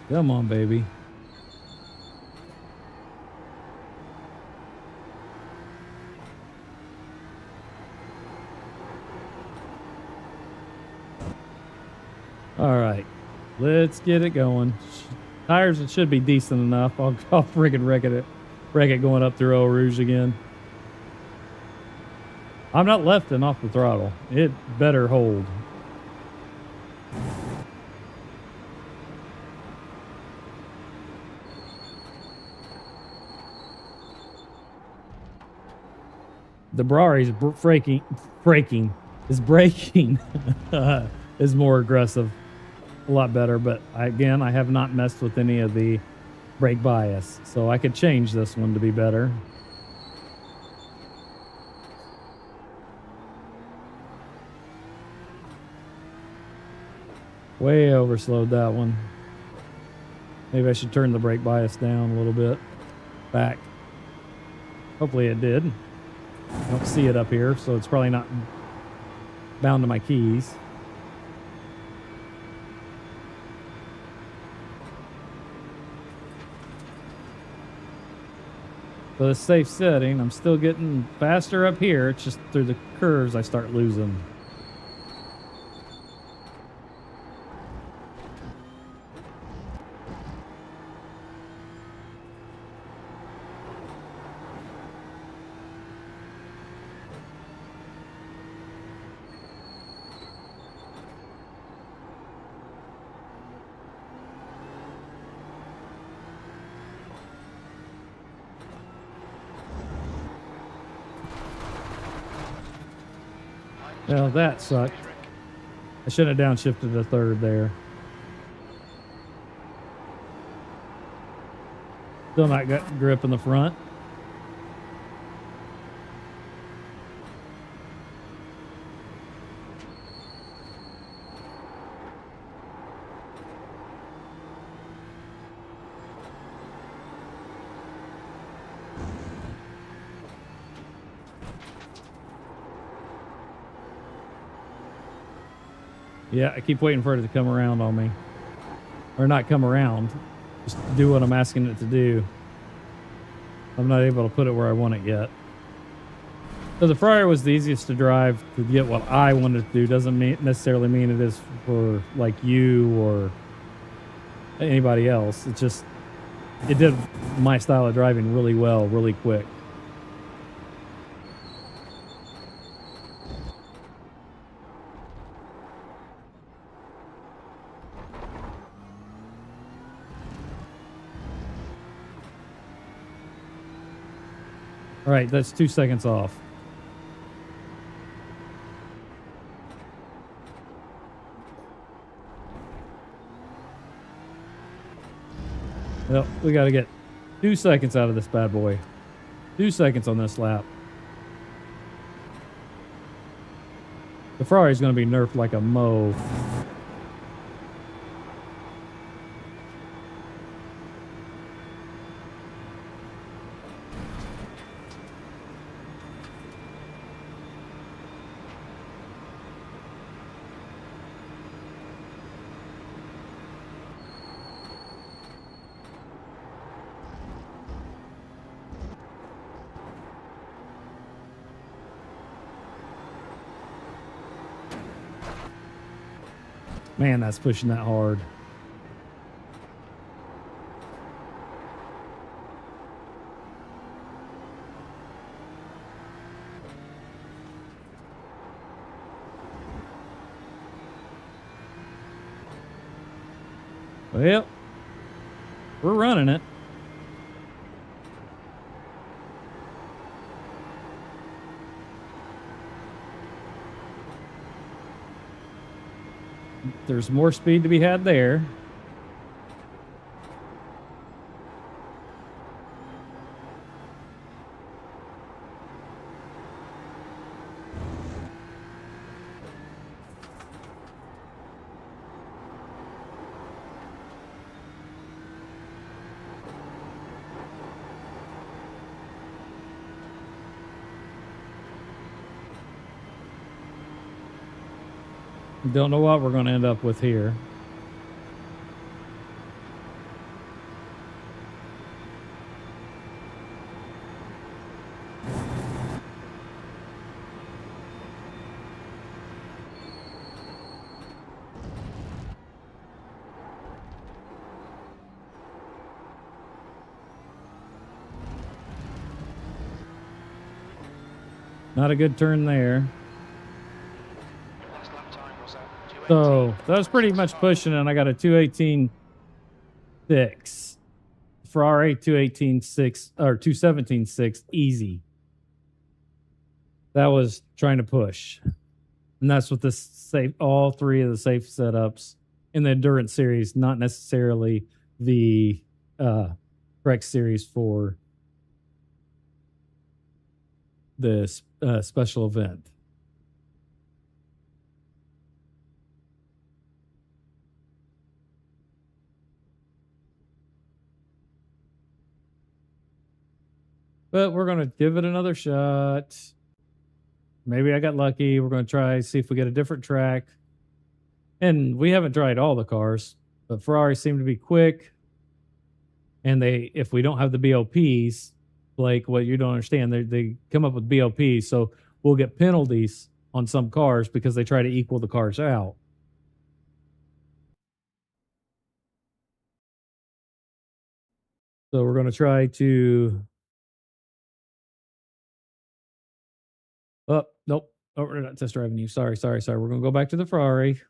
Come on, baby. All right, let's get it going. Tires, it should be decent enough. I'll friggin' wreck it going up through Eau Rouge again. I'm not lefting off the throttle. It better hold. The Ferrari's braking is more aggressive, a lot better. But again, I have not messed with any of the brake bias, so I could change this one to be better. Way overslowed that one. Maybe I should turn the brake bias down a little bit. Back. Hopefully it did. I don't see it up here, so it's probably not bound to my keys. So the safe setting, I'm still getting faster up here. It's just through the curves I start losing. Well, that sucked. I should have downshifted to third there. Still not got grip in the front. Yeah, I keep waiting for it to come around on me. Or not come around. Just do what I'm asking it to do. I'm not able to put it where I want it yet. So the Friar was the easiest to drive to get what I wanted to do. Doesn't necessarily mean it is for like you or anybody else. It just, it did my style of driving really well, really quick. All right, that's 2 seconds off. Well, we got to get 2 seconds out of this bad boy. 2 seconds on this lap. The Ferrari's going to be nerfed like a mo. Man, that's pushing that hard. Well, we're running it. There's more speed to be had there. Don't know what we're going to end up with here. Not a good turn there. Last lap time was at 2:18. So that was pretty much pushing, and I got a 2:18.6. Ferrari 2:18.6 or 2:17.6 easy. That was trying to push. And that's what this safe, all three of the safe setups in the endurance series, not necessarily the correct series for the special event. But we're going to give it another shot. Maybe I got lucky. We're going to try, see if we get a different track. And we haven't tried all the cars, but Ferrari seem to be quick. And if we don't have the BOPs, like what you don't understand, they come up with BOPs. So we'll get penalties on some cars because they try to equal the cars out. So we're going to try to... Oh, nope. Oh, we're not test driving you. Sorry. We're going to go back to the Ferrari.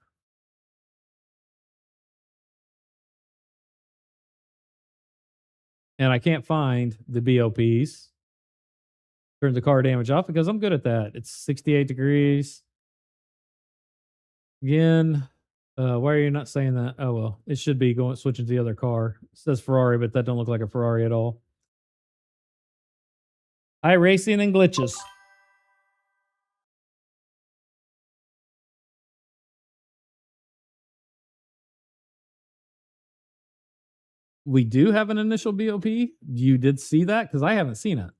And I can't find the BOPs. Turn the car damage off because I'm good at that. It's 68 degrees. Again, why are you not saying that? Oh, well, it should be switching to the other car. It says Ferrari, but that don't look like a Ferrari at all. iRacing and glitches. We do have an initial BOP. You did see that? Because I haven't seen it.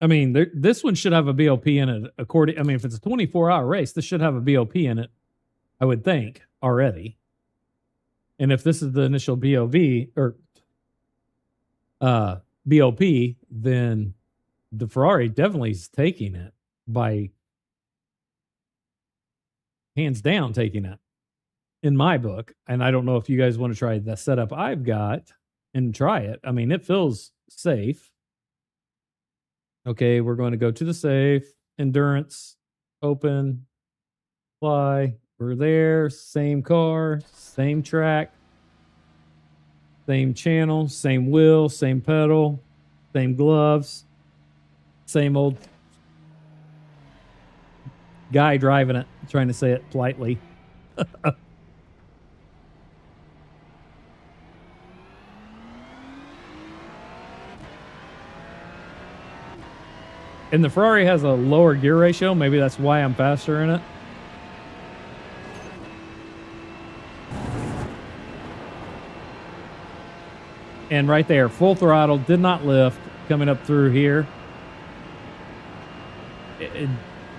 I mean, this one should have a BOP in it. I mean, if it's a 24-hour race, this should have a BOP in it, I would think, already. And if this is the initial BOP, then the Ferrari definitely is taking it by hands down taking it in my book. And I don't know if you guys want to try the setup I've got and try it. I mean, it feels safe. Okay, we're going to go to the safe, endurance, open, fly. We're there, same car, same track, same channel, same wheel, same pedal, same gloves, same old guy driving it, trying to say it politely. And the Ferrari has a lower gear ratio. Maybe that's why I'm faster in it. And right there, full throttle, did not lift coming up through here.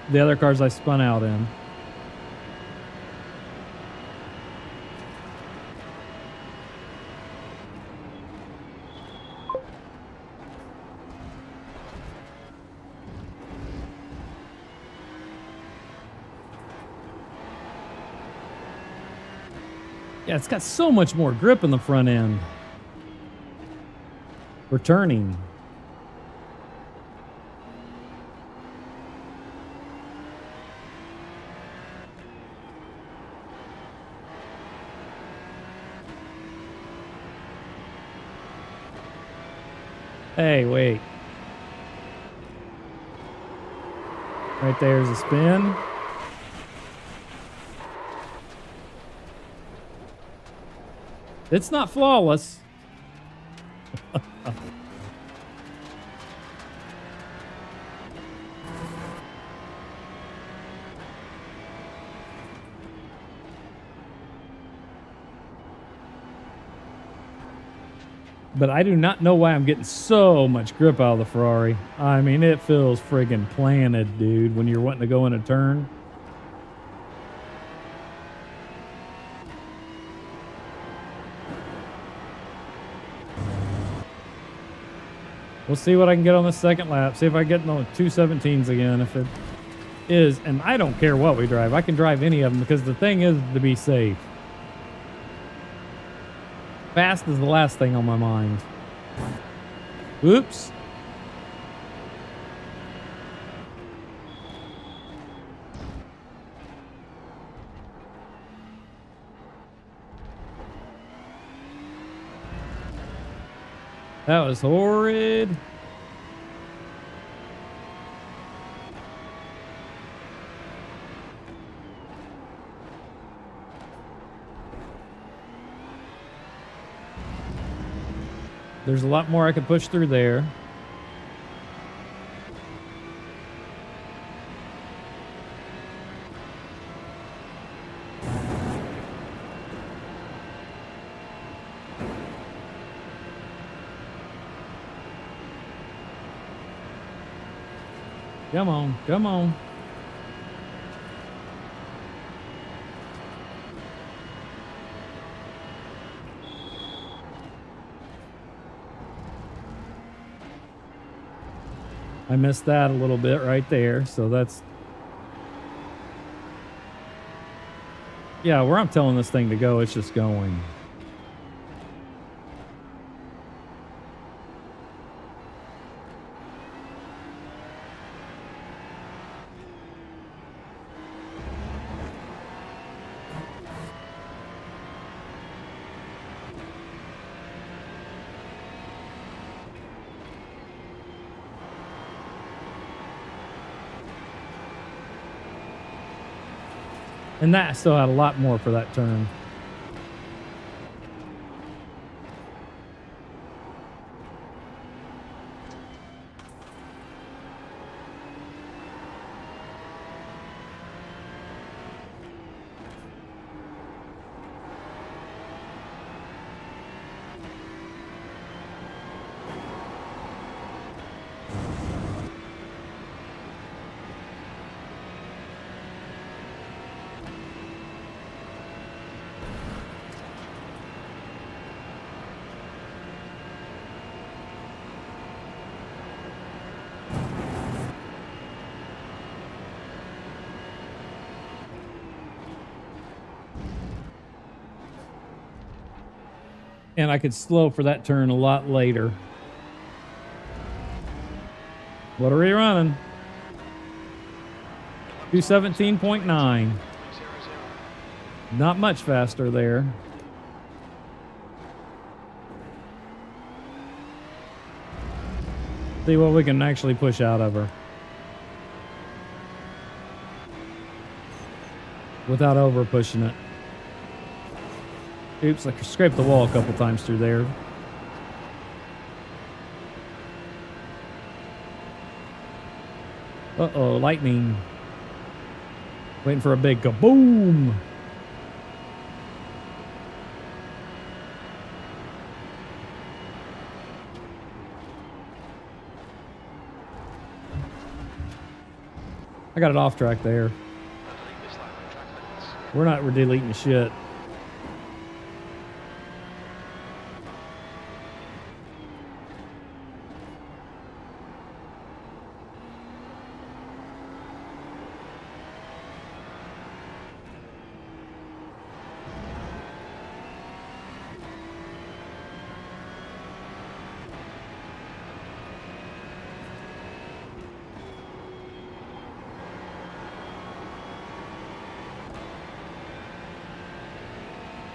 The other cars I spun out in. Yeah, it's got so much more grip in the front end. We're turning. Hey, wait. Right there's a spin. It's not flawless. But I do not know why I'm getting so much grip out of the Ferrari. I mean, it feels friggin' planted, dude, when you're wanting to go in a turn. We'll see what I can get on the second lap. See if I get in the 217s again. If it is, and I don't care what we drive. I can drive any of them because the thing is to be safe. Fast is the last thing on my mind. Oops. That was horrid. There's a lot more I could push through there. Come on, come on. I missed that a little bit right there, so that's... Yeah, where I'm telling this thing to go, it's just going. And that still had a lot more for that turn. And I could slow for that turn a lot later. What are we running? 217.9. Not much faster there. See what we can actually push out of her. Without over pushing it. Oops, I scraped the wall a couple times through there. Uh-oh, lightning. Waiting for a big kaboom. I got it off track there. We're not deleting shit.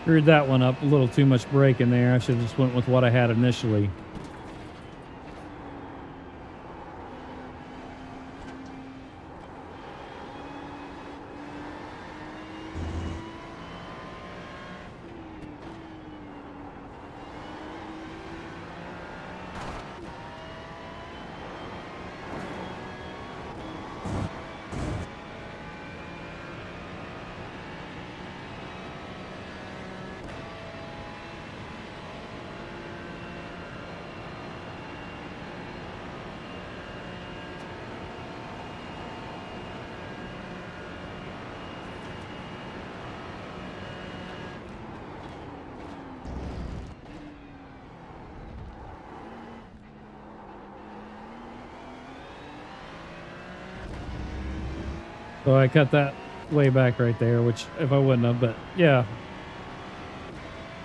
Screwed that one up, a little too much brake in there. I should have just went with what I had initially. So I cut that way back right there, which if I wouldn't have, but yeah.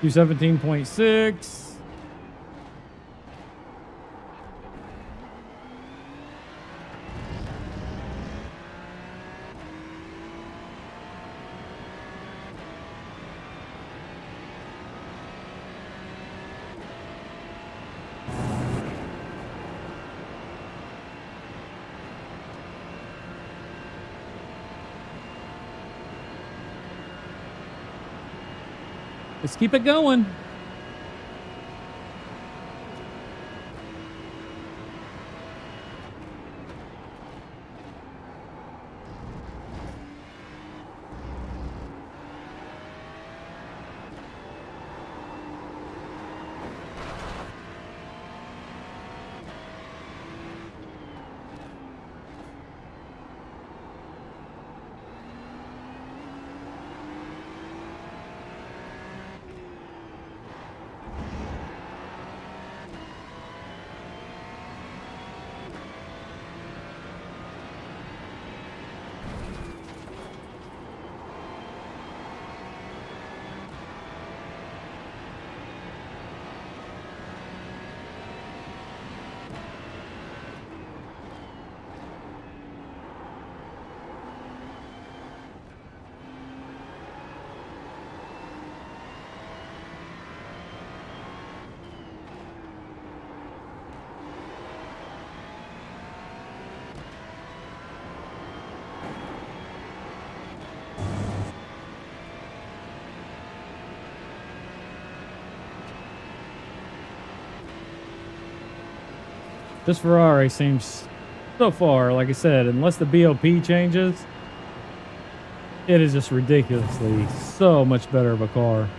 217.6. Let's keep it going. This Ferrari seems so far, like I said, unless the BOP changes, it is just ridiculously so much better of a car.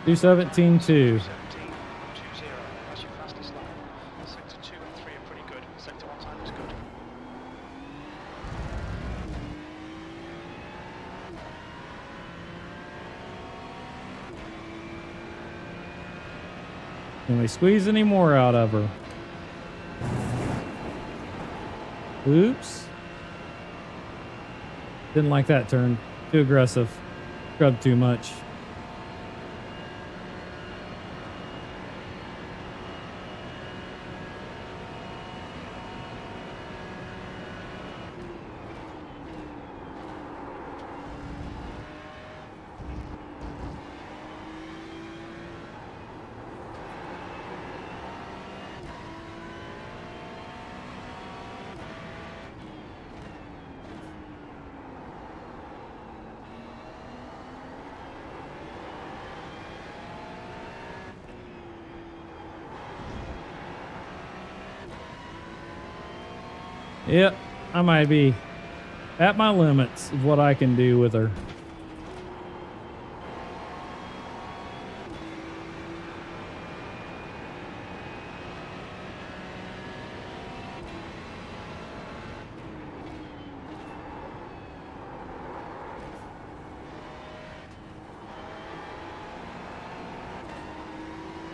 Two 17 2. 17, 2-0. That's your fastest lap. Sector 2 and 3 are pretty good. Sector 1 time is good. Can we squeeze any more out of her? Oops. Didn't like that turn. Too aggressive. Scrubbed too much. Yep, I might be at my limits of what I can do with her.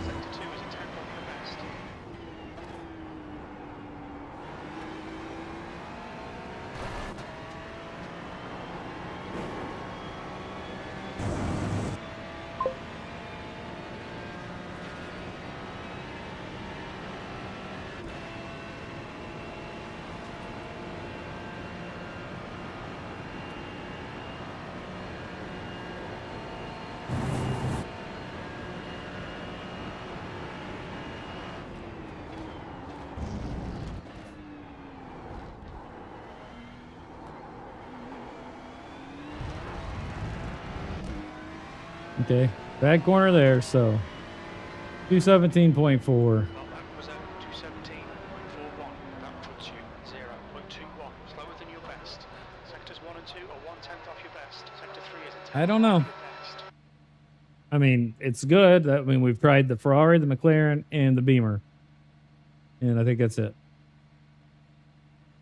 Sector 2 is a 10 from your best. Okay, bad corner there, so 217.4. Well, that was a 217.41. That puts you 0.21. Slower than your best. Sectors 1 and 2 are 1/10 off your best. Sector 3 is a 10 I don't know. off your best. I mean, it's good. I mean, we've tried the Ferrari, the McLaren, and the Beamer. And I think that's it.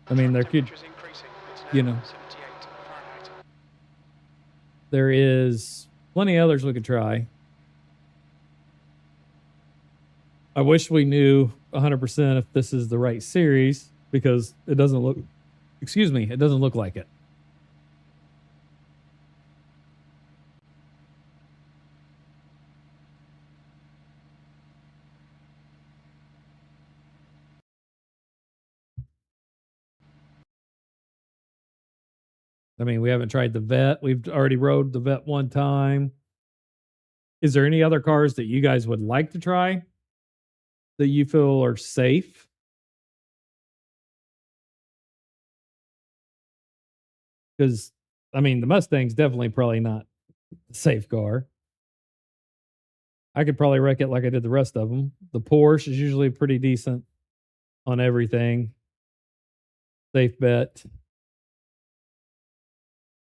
I mean, there could, Temperature's increasing. It's you now know, 78 Fahrenheit. there is plenty of others we could try. I wish we knew 100% if this is the right series because it doesn't look, excuse me, it doesn't look like it. I mean, we haven't tried the Vet. We've already rode the Vet one time. Is there any other cars that you guys would like to try that you feel are safe? Because, I mean, the Mustang's definitely probably not a safe car. I could probably wreck it like I did the rest of them. The Porsche is usually pretty decent on everything. Safe bet.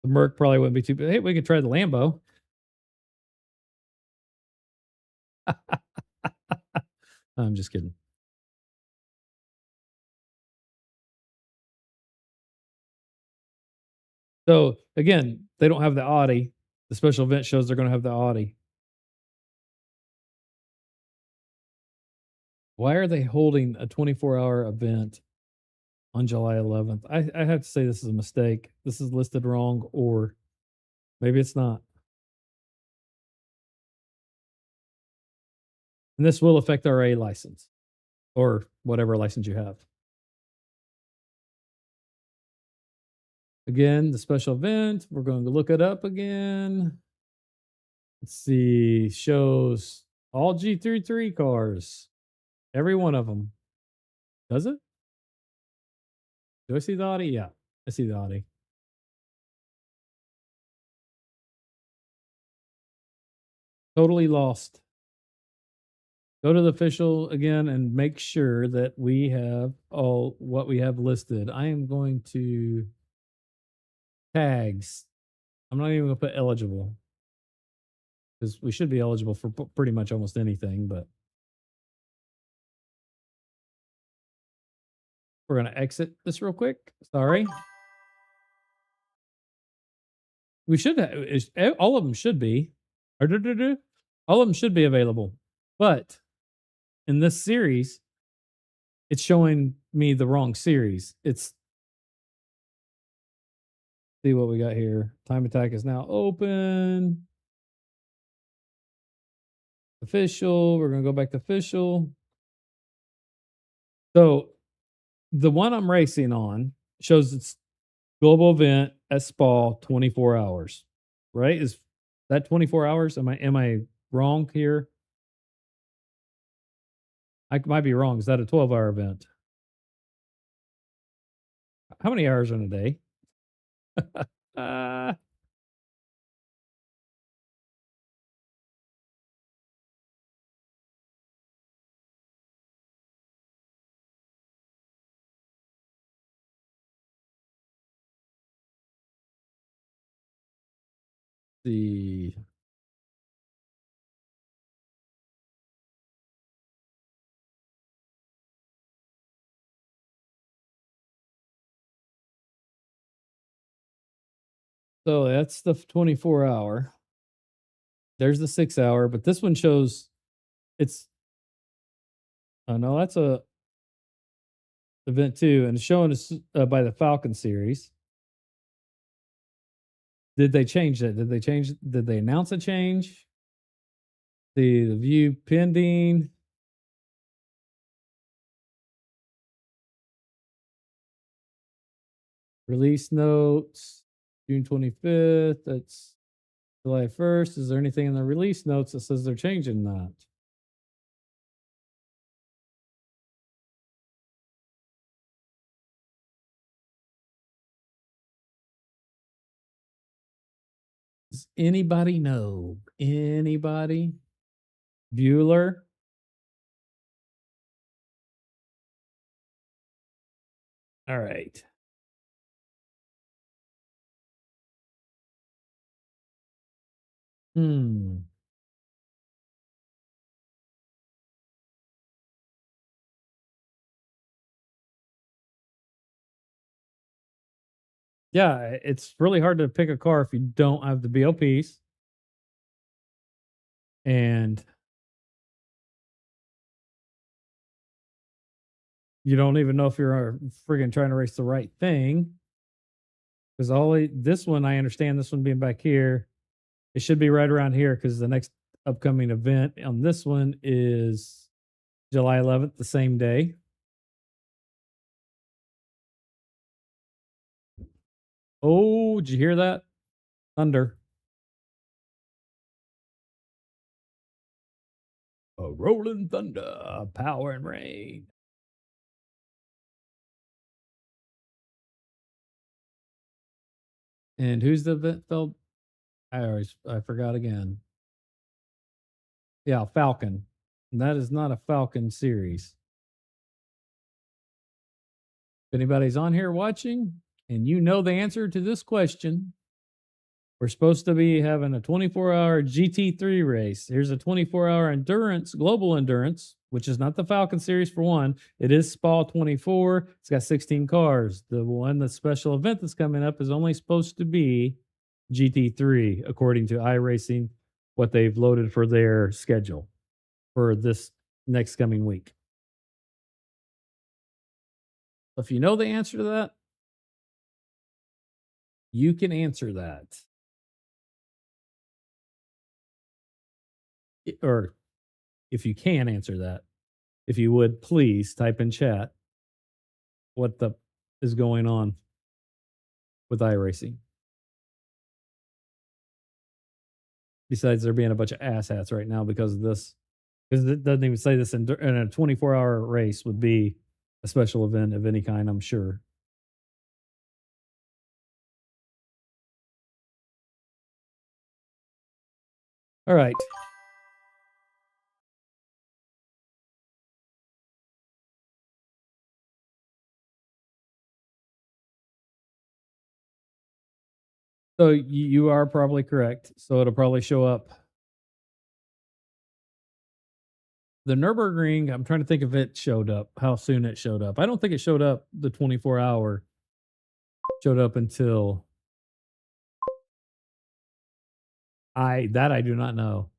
The Merc probably wouldn't be too bad. Hey, we could try the Lambo. I'm just kidding. So again, they don't have the Audi. The special event shows they're going to have the Audi. Why are they holding a 24-hour event on July 11th? I have to say this is a mistake. This is listed wrong, or maybe it's not. And this will affect our A license or whatever license you have. Again, the special event, we're going to look it up again. Let's see, shows all G33 cars, every one of them. Does it? Do I see the Audi? Yeah, I see the Audi. Totally lost. Go to the official again and make sure that we have all what we have listed. I am going to tags. I'm not even gonna put eligible because we should be eligible for pretty much almost anything, but we're gonna exit this real quick. Sorry. We should have all of them should be. All of them should be available. But in this series, it's showing me the wrong series. It's see what we got here. Time Attack is now open. Official. We're gonna go back to official. So the one I'm racing on shows it's global event at Spa 24 hours. Right? Is that 24 hours? Am I wrong here? I might be wrong. Is that a 12-hour event? How many hours in a day? uh, the so that's the 24 hour. There's the 6 hour, but this one shows it's oh no, that's a event too, and it's showing us by the Falcon series. Did they change it? Did they announce a change? The view pending. Release notes, June 25th. That's July 1st. Is there anything in the release notes that says they're changing that? Does anybody know? Anybody? Bueller? All right. Hmm. Yeah, it's really hard to pick a car if you don't have the BOPs. And you don't even know if you're friggin' trying to race the right thing. Because this one, I understand this one being back here. It should be right around here because the next upcoming event on this one is July 11th, the same day. Oh, did you hear that? Thunder. A rolling thunder, power and rain. And who's the event felt? I forgot again. Yeah, Falcon. And that is not a Falcon series. If anybody's on here watching and you know the answer to this question, we're supposed to be having a 24-hour GT3 race. Here's a 24-hour endurance, global endurance, which is not the Falcon series for one. It is Spa 24. It's got 16 cars. The special event that's coming up is only supposed to be GT3, according to iRacing, what they've loaded for their schedule for this next coming week. If you know the answer to that, you can answer that. Or if you can answer that, if you would please type in chat what the is going on with iRacing. Besides there being a bunch of asshats right now because of this, because it doesn't even say this in a 24-hour race would be a special event of any kind, I'm sure. All right. So you are probably correct. So it'll probably show up. The Nürburgring, I'm trying to think if it showed up, how soon it showed up. I don't think it showed up the 24-hour, showed up until I do not know.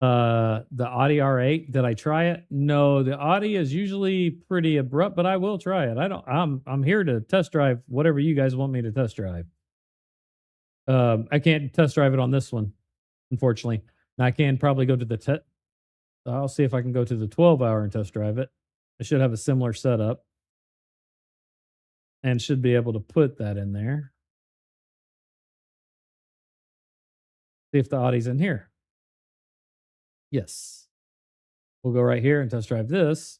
The Audi R8, did I try it? No, the Audi is usually pretty abrupt, but I will try it. I'm here to test drive whatever you guys want me to test drive. I can't test drive it on this one, unfortunately. Now I can probably go to the I'll see if I can go to the 12-hour and test drive it. I should have a similar setup and should be able to put that in there. See if the Audi's in here. Yes. We'll go right here and test drive this.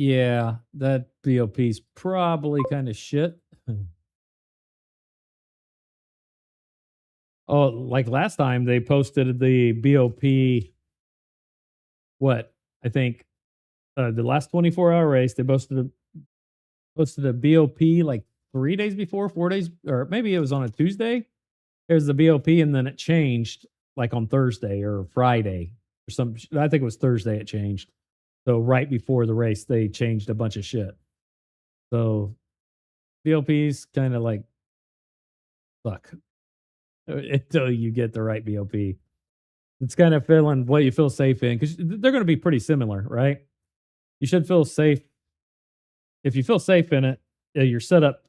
Yeah, that BOP's probably kind of shit. Oh, like last time they posted the BOP, what? I think the last 24-hour race, they posted a BOP like 3 days before, 4 days, or maybe it was on a Tuesday. There's the BOP, and then it changed like on Thursday or Friday or some. I think it was Thursday it changed. So right before the race, they changed a bunch of shit. So BOPs kind of like suck until you get the right BOP. It's kind of feeling what you feel safe in because they're going to be pretty similar, right? You should feel safe. If you feel safe in it, your setup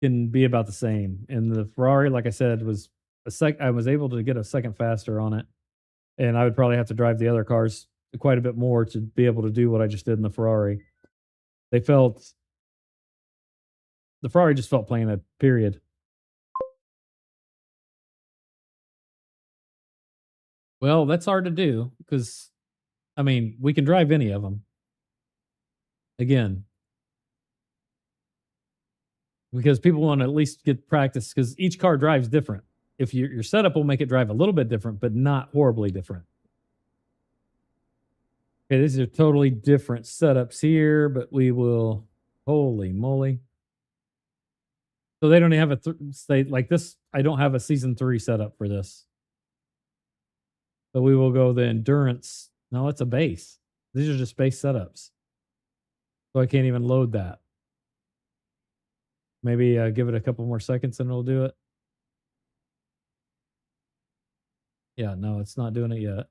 can be about the same. And the Ferrari, like I said, was I was able to get a second faster on it, and I would probably have to drive the other cars quite a bit more to be able to do what I just did in the Ferrari. The Ferrari just felt plain, period. Well, that's hard to do because, I mean, we can drive any of them. Again, because people want to at least get practice because each car drives different. If your setup will make it drive a little bit different, but not horribly different. Okay, these are totally different setups here, but we will, holy moly. So they don't have a like this. I don't have a season 3 setup for this. So we will go the endurance. No, it's a base. These are just base setups. So I can't even load that. Maybe give it a couple more seconds and it'll do it. Yeah, no, it's not doing it yet.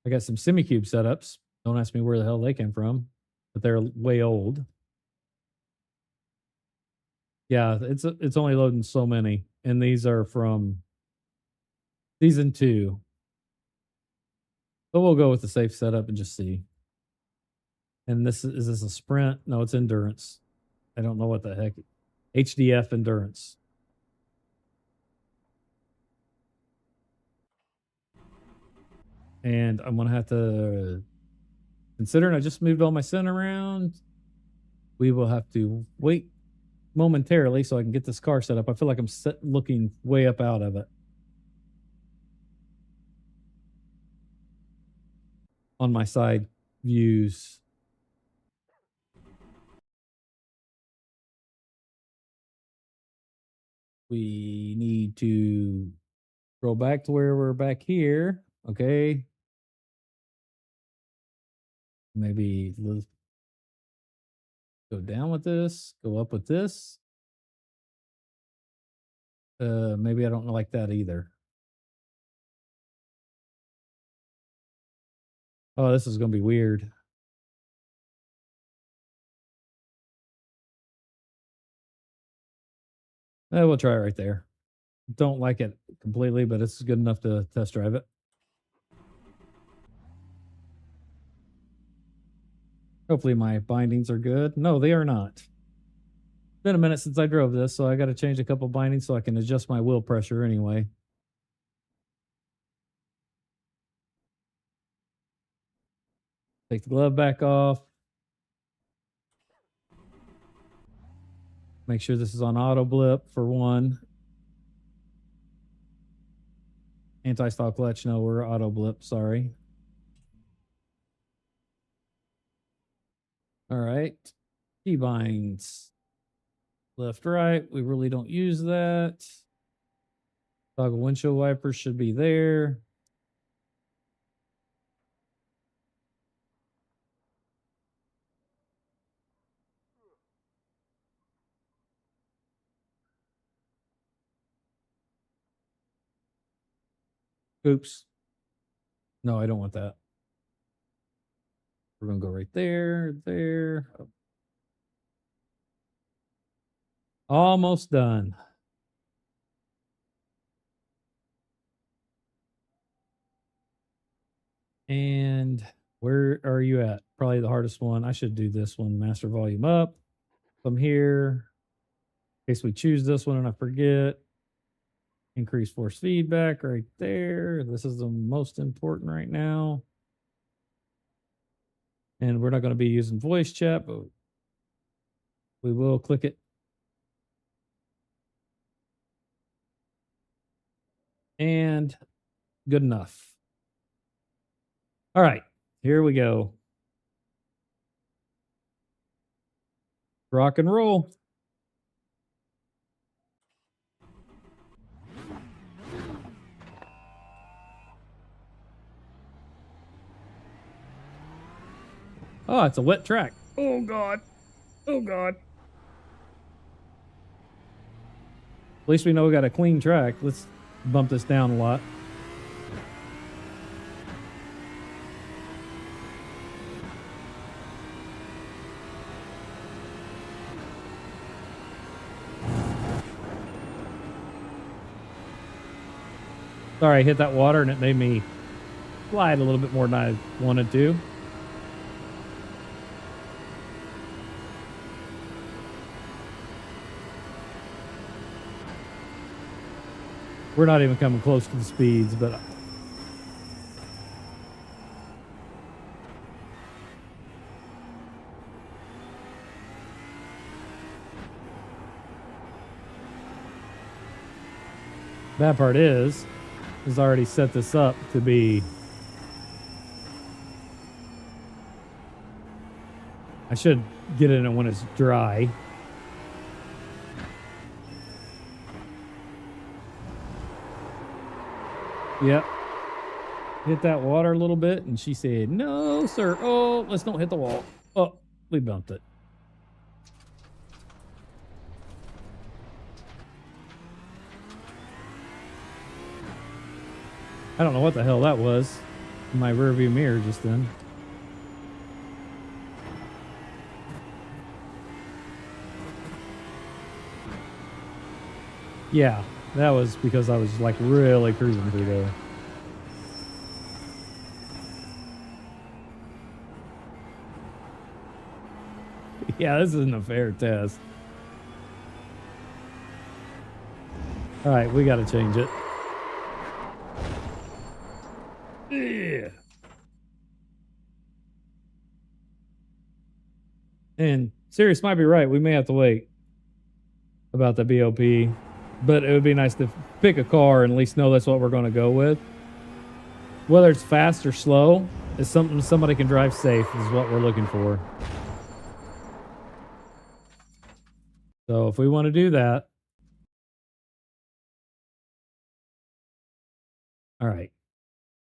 I got some SemiCube setups. Don't ask me where the hell they came from, but they're way old. Yeah, it's only loading so many, and these are from season 2. But we'll go with the safe setup and just see. And is this a sprint? No, it's endurance. I don't know what the heck. HDF endurance. And I'm gonna have to, considering I just moved all my center around, we will have to wait momentarily so I can get this car set up. I feel like I'm looking way up out of it on my side views. We need to go back to where we're back here. Okay. Maybe let's go down with this, go up with this. Maybe I don't like that either. Oh, this is gonna be weird. We'll try it right there. Don't like it completely, but it's good enough to test drive it. Hopefully my bindings are good. No, they are not. Been a minute since I drove this, so I got to change a couple bindings so I can adjust my wheel pressure anyway. Take the glove back off. Make sure this is on auto blip for one. Anti-stall clutch, no, we're auto blip, sorry. All right. Key-binds. Left, right. We really don't use that. Toggle windshield wipers should be there. Oops. No, I don't want that. We're going to go right there, there. Almost done. And where are you at? Probably the hardest one. I should do this one. Master volume up. From here. In case we choose this one and I forget. Increase force feedback right there. This is the most important right now. And we're not going to be using voice chat, but we will click it. And good enough. All right, here we go. Rock and roll. Oh, it's a wet track. Oh, God. Oh, God. At least we know we got a clean track. Let's bump this down a lot. Sorry, I hit that water and it made me slide a little bit more than I wanted to. We're not even coming close to the speeds, but bad part is already set this up to be. I should get in it when it's dry. Yep. Hit that water a little bit, and she said, "No, sir. Oh, let's don't hit the wall." Oh, we bumped it. I don't know what the hell that was in my rearview mirror just then. Yeah, that was because I was like really cruising through there. Yeah, this isn't a fair test. All right, we got to change it. Yeah. And Sirius might be right. We may have to wait about the BOP, but it would be nice to pick a car and at least know that's what we're going to go with. Whether it's fast or slow, is something somebody can drive safe is what we're looking for. So if we want to do that. All right.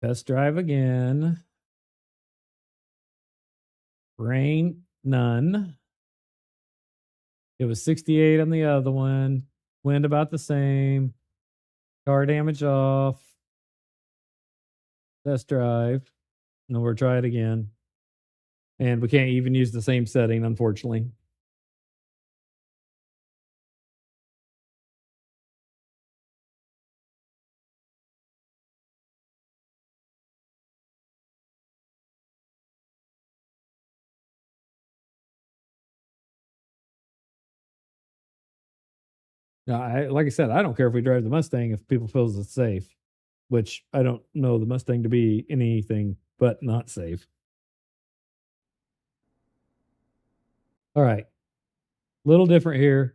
Test drive again. Rain, none. It was 68 on the other one. Wind about the same. Car damage off. Test drive. And we'll try it again. And we can't even use the same setting, unfortunately. Like I said, I don't care if we drive the Mustang if people feels it's safe, which I don't know the Mustang to be anything but not safe. All right. Little different here.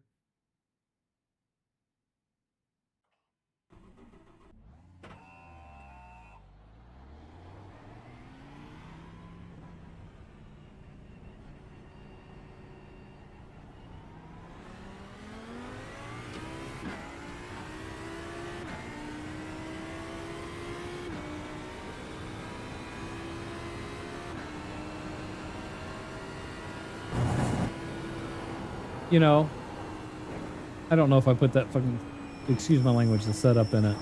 You know, I don't know if I put that fucking, excuse my language, the setup in it.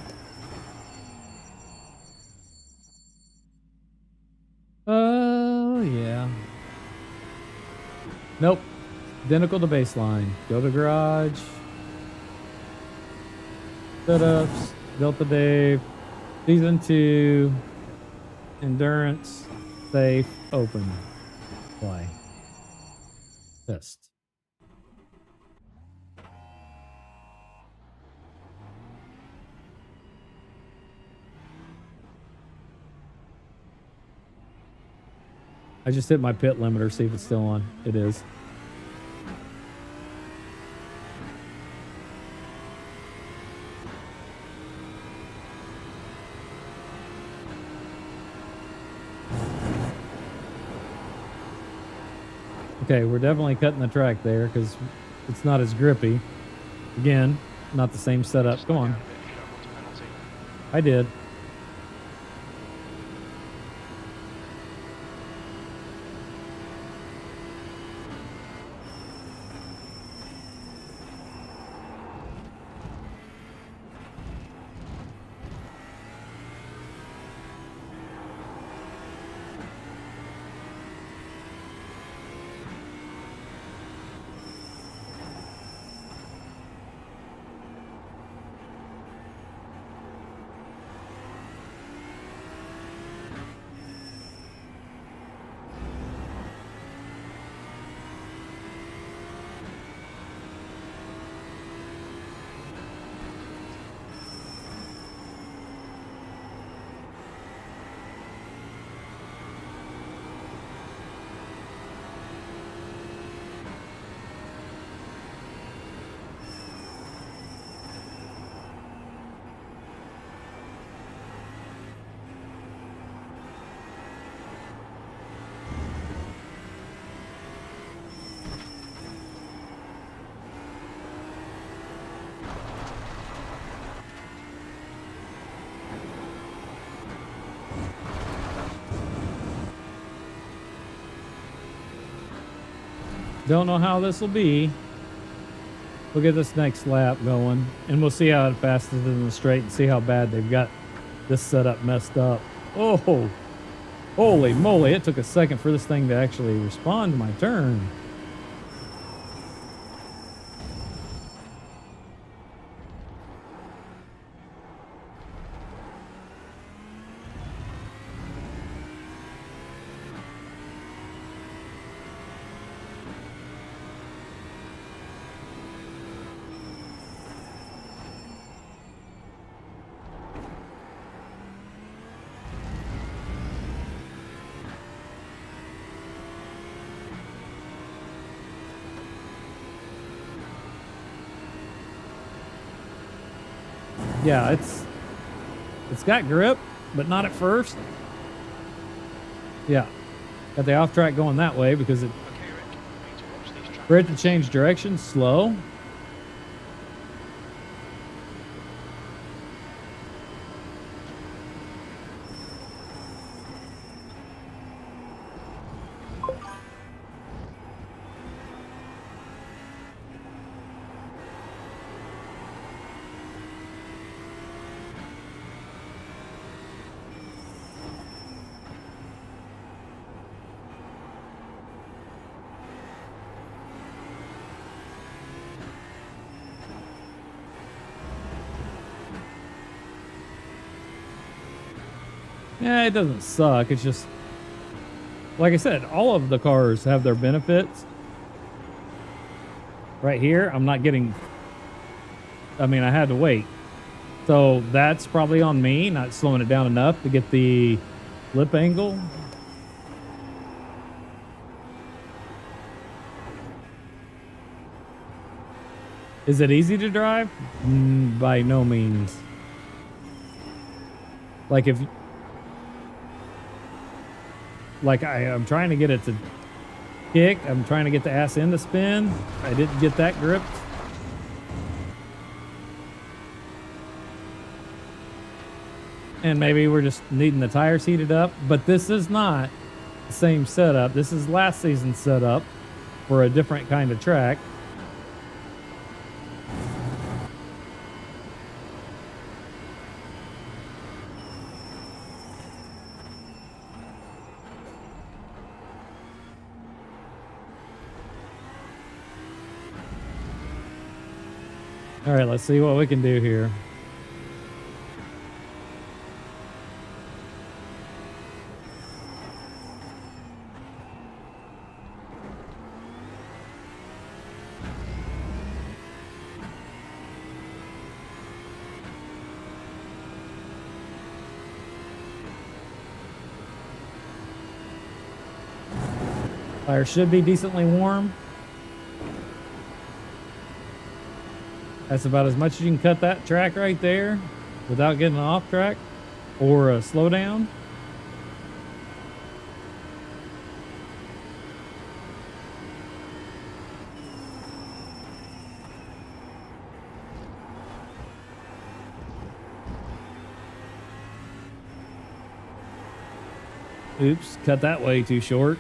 Oh, yeah. Nope. Identical to baseline. Go to garage. Setups. Delta Dave. Season 2. Endurance. Safe. Open. Fly. Test. I just hit my pit limiter, see if it's still on. It is. Okay, we're definitely cutting the track there because it's not as grippy. Again, not the same setup. Come on. I did. Don't know how this will be. We'll get this next lap going, and we'll see how fast it is in the straight and see how bad they've got this setup messed up. Oh, holy moly. It took a second for this thing to actually respond to my turn. Yeah, it's got grip, but not at first. Yeah, got the off track going that way because it Okay, Rick, we need to watch these traffic for it to lights. change direction slow. Yeah, it doesn't suck. It's just, like I said, all of the cars have their benefits. Right here, I'm not getting I mean, I had to wait. So that's probably on me, not slowing it down enough to get the lip angle. Is it easy to drive? By no means. Like I'm trying to get it to kick. I'm trying to get the ass end to spin. I didn't get that gripped. And maybe we're just needing the tires heated up, but this is not the same setup. This is last season's setup for a different kind of track. All right, let's see what we can do here. Tire should be decently warm. That's about as much as you can cut that track right there without getting off track or a slowdown. Oops, cut that way too short.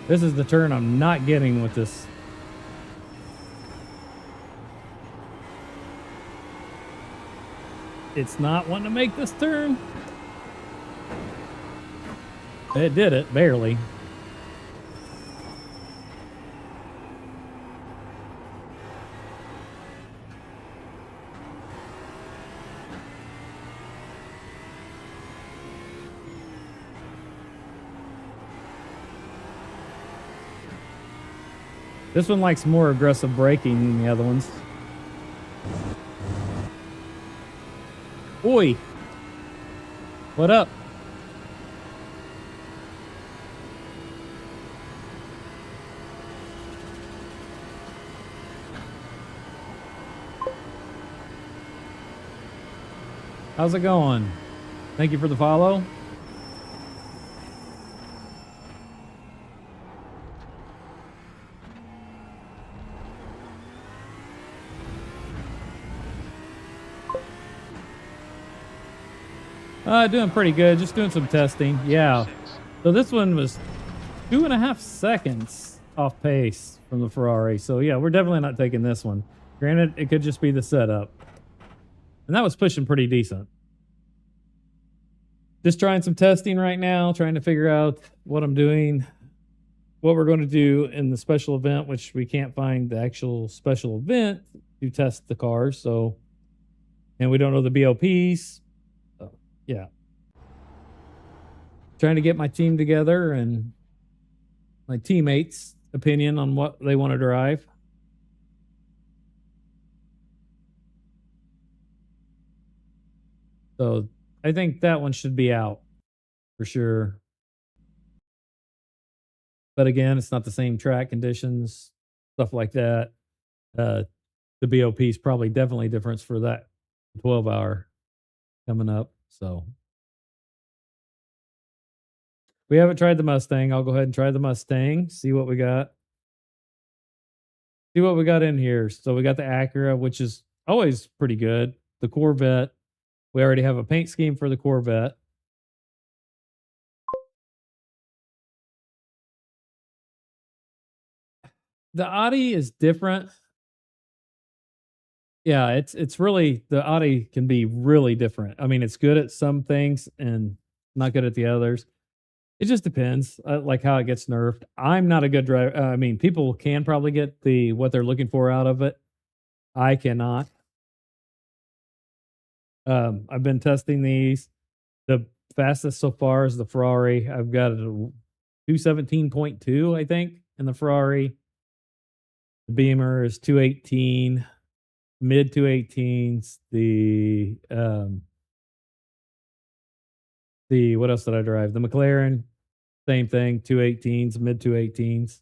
This is the turn I'm not getting with this. It's not wanting to make this turn. It did it, barely. This one likes more aggressive braking than the other ones. Oi! What up? How's it going? Thank you for the follow. Doing pretty good. Just doing some testing. Yeah. So this one was 2.5 seconds off pace from the Ferrari. So yeah, we're definitely not taking this one. Granted, it could just be the setup. And that was pushing pretty decent. Just trying some testing right now, trying to figure out what I'm doing, what we're going to do in the special event, which we can't find the actual special event to test the cars. So, and we don't know the BOPs. So, yeah. Trying to get my team together and my teammates' opinion on what they want to drive. So I think that one should be out for sure. But again, it's not the same track conditions, stuff like that. The BOP is probably definitely different for that 12-hour coming up. So we haven't tried the Mustang. I'll go ahead and try the Mustang, see what we got. See what we got in here. So we got the Acura, which is always pretty good. The Corvette. We already have a paint scheme for the Corvette. The Audi is different. Yeah, it's really, the Audi can be really different. I mean, it's good at some things and not good at the others. It just depends, like how it gets nerfed. I'm not a good driver. I mean, people can probably get what they're looking for out of it. I cannot. I've been testing these. The fastest so far is the Ferrari. I've got a 217.2, I think, in the Ferrari. The Beamer is 218, mid 218s. The what else did I drive? The McLaren, same thing, 218s, mid 218s.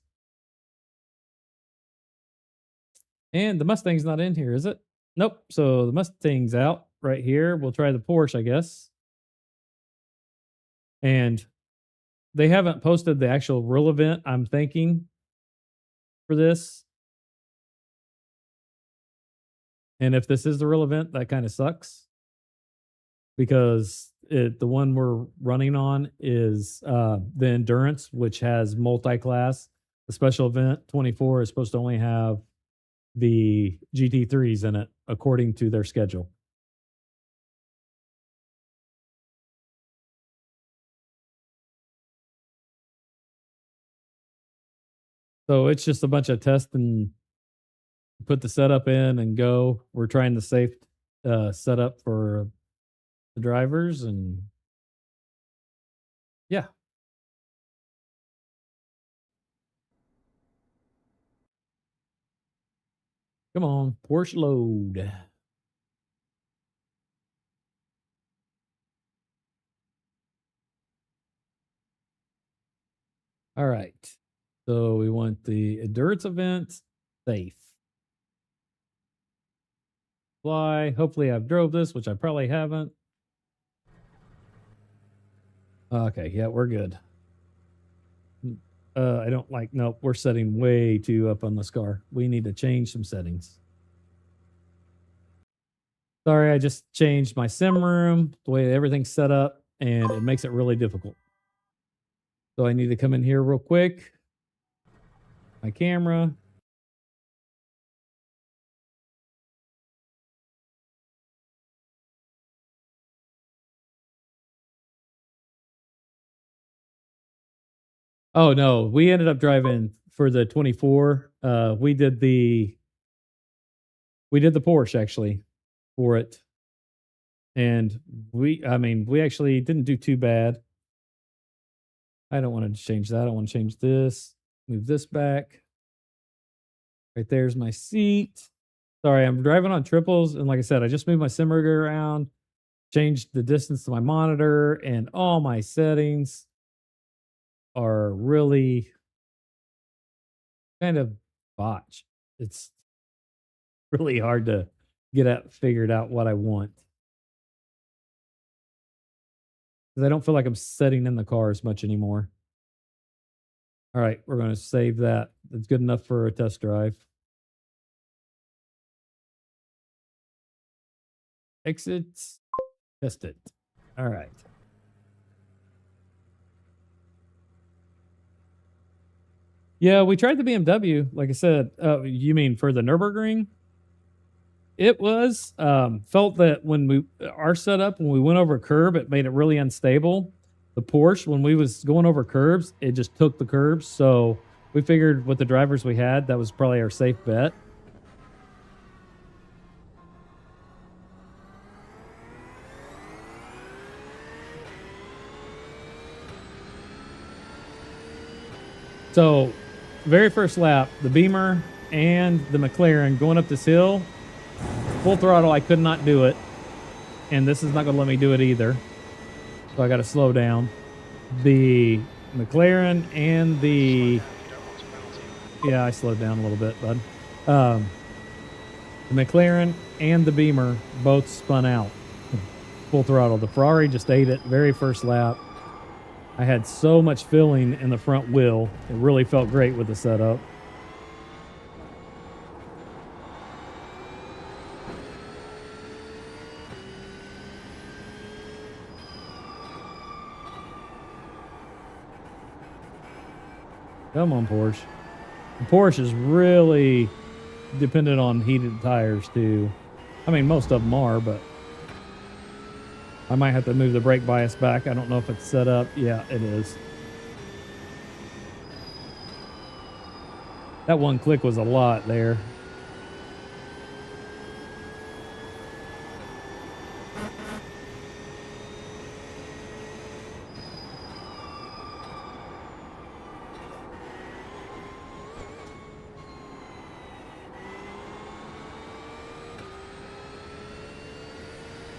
And the Mustang's not in here, is it? Nope. So the Mustang's out right here. We'll try the Porsche, I guess. And they haven't posted the actual real event, I'm thinking, for this. And if this is the real event, that kind of sucks. Because the one we're running on is the Endurance, which has multi-class. The special event 24 is supposed to only have the GT3s in it, according to their schedule. So it's just a bunch of tests and put the setup in and go. We're trying the safe setup for the drivers, and yeah. Come on, Porsche load. All right. So we want the endurance event safe. Fly. Hopefully I've drove this, which I probably haven't. Okay, yeah, we're good. I don't like, nope, we're setting way too up on this car. We need to change some settings. Sorry, I just changed my sim room, the way everything's set up, and it makes it really difficult. So I need to come in here real quick. My camera. Oh no, we ended up driving for the 24. We did the Porsche actually for it. And we actually didn't do too bad. I don't want to change that. I want to change this. Move this back. Right there's my seat. Sorry, I'm driving on triples, and like I said, I just moved my sim rig around, changed the distance to my monitor, and all my settings are really kind of botched. It's really hard to figured out what I want. Because I don't feel like I'm setting in the car as much anymore. All right, we're going to save that. That's good enough for a test drive. Exit. Test it. All right. Yeah, we tried the BMW. Like I said, you mean for the Nürburgring? It was felt that when our setup, when we went over a curb, it made it really unstable. The Porsche, when we was going over curbs, it just took the curbs. So we figured with the drivers we had, that was probably our safe bet. So very first lap, the Beamer and the McLaren going up this hill, full throttle, I could not do it. And this is not going to let me do it either. So I got to slow down. The McLaren and the... Yeah, I slowed down a little bit, bud. The McLaren and the Beamer both spun out. Full throttle. The Ferrari just ate it very first lap. I had so much filling in the front wheel. It really felt great with the setup. Come on, Porsche. The Porsche is really dependent on heated tires, too. I mean, most of them are, but I might have to move the brake bias back. I don't know if it's set up. Yeah, it is. That one click was a lot there.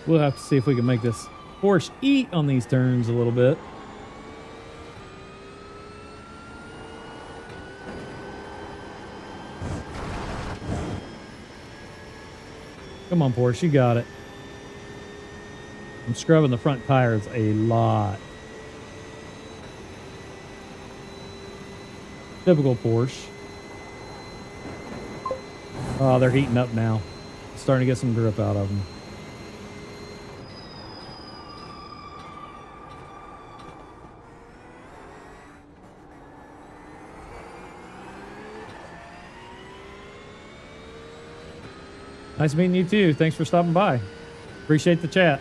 We'll have to see if we can make this Porsche eat on these turns a little bit. Come on, Porsche, you got it. I'm scrubbing the front tires a lot. Typical Porsche. Oh, they're heating up now. Starting to get some grip out of them. Nice meeting you too. Thanks for stopping by. Appreciate the chat.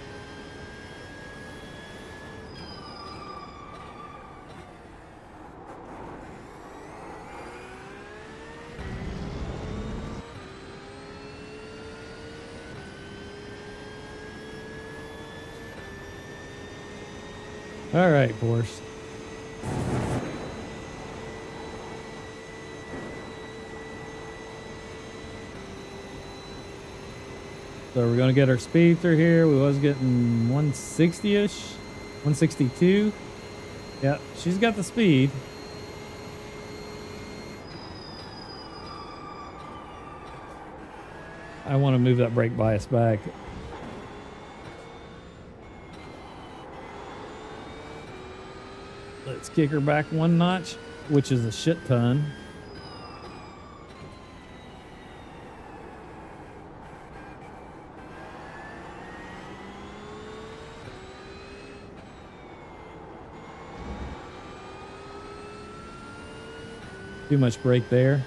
All right, Porsche. So we're gonna get our speed through here. We was getting 160-ish, 162. Yeah, she's got the speed. I want to move that brake bias back. Let's kick her back one notch, which is a shit ton. Too much brake there.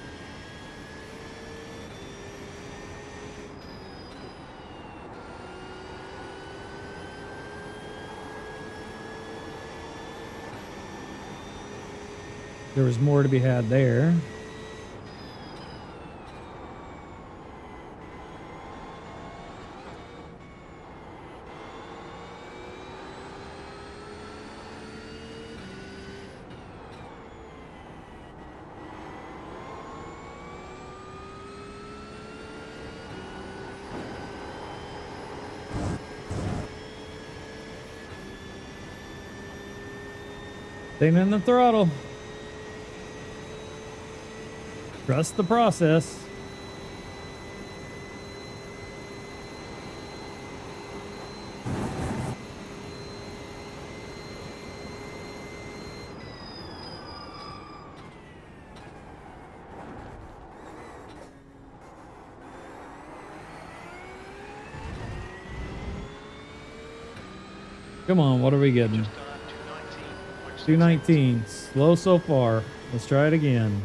There was more to be had there. Staying in the throttle. Trust the process. Come on, what are we getting? Just got up 219. 219. Slow so far. Let's try it again.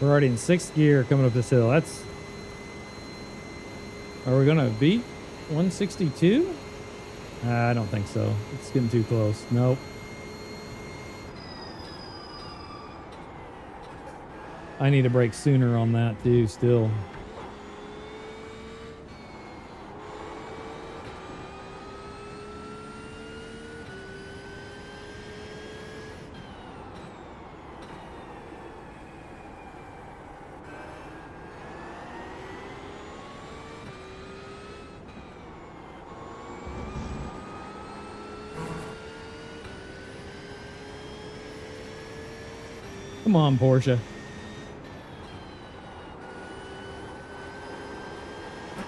We're already in 6th gear coming up this hill. That's... Are we going to beat 162? I don't think so. It's getting too close. Nope. I need to brake sooner on that too, still. Come on, Porsche.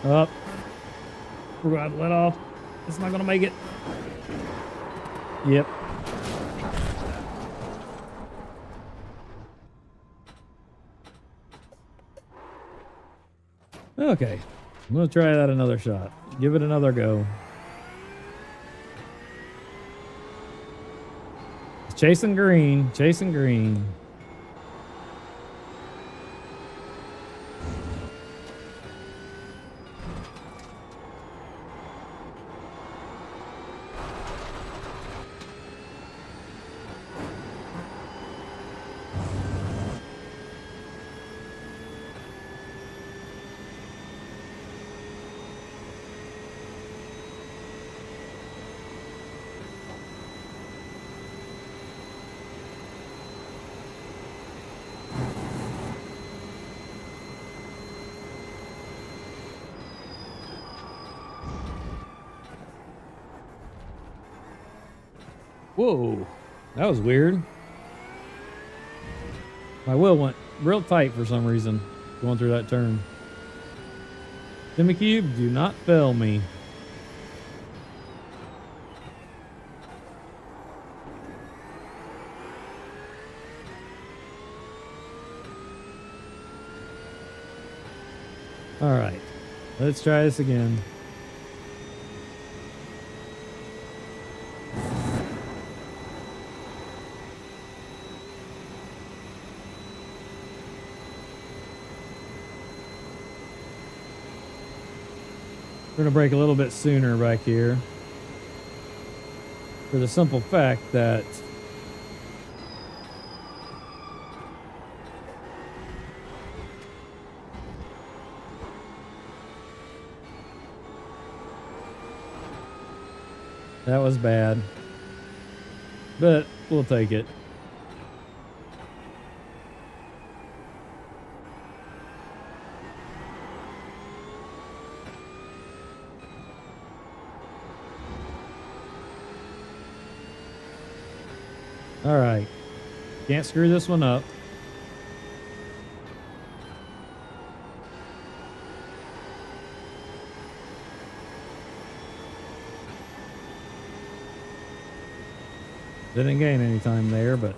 Up. We're going to let off. It's not going to make it. Yep. Okay. I'm going to try that another shot. Give it another go. Chasing green, chasing green. Whoa, that was weird. My wheel went real tight for some reason going through that turn. Timmy Cube, do not fail me. All right, let's try this again. We're going to brake a little bit sooner back here for the simple fact that that was bad, but we'll take it. All right, can't screw this one up. Didn't gain any time there, but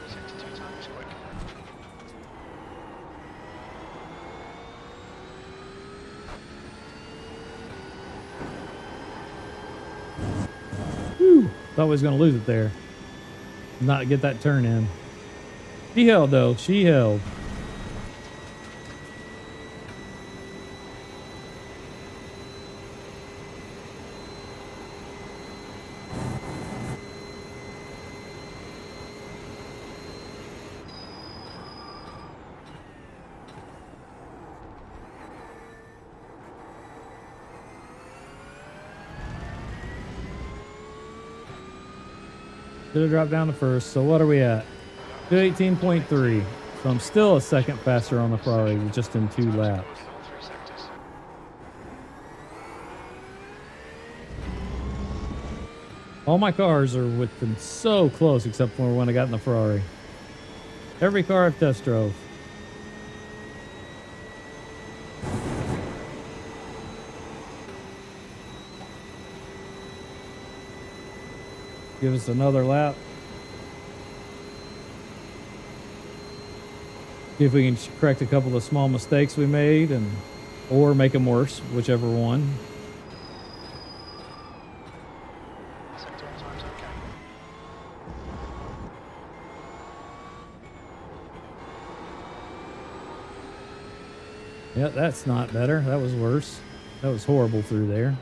Sector 2 time is quick. whew, thought we was going to lose it there. Not get that turn in. She held though, she held. Should have dropped down to first. So what are we at? 218.3. So I'm still a second faster on the Ferrari, just in 2 laps. All 3 sectors. All my cars are within so close, except for when I got in the Ferrari. Every car I've test drove. Give us another lap. See if we can correct a couple of small mistakes we made, or make them worse, whichever one. Sector 1 time's okay. Yeah, that's not better. That was worse. That was horrible through there.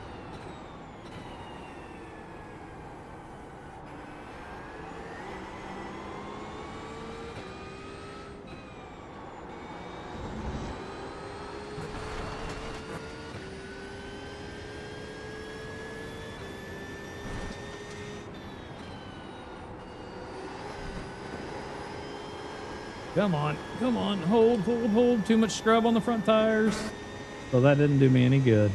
Come on, hold. Too much scrub on the front tires. So that didn't do me any good.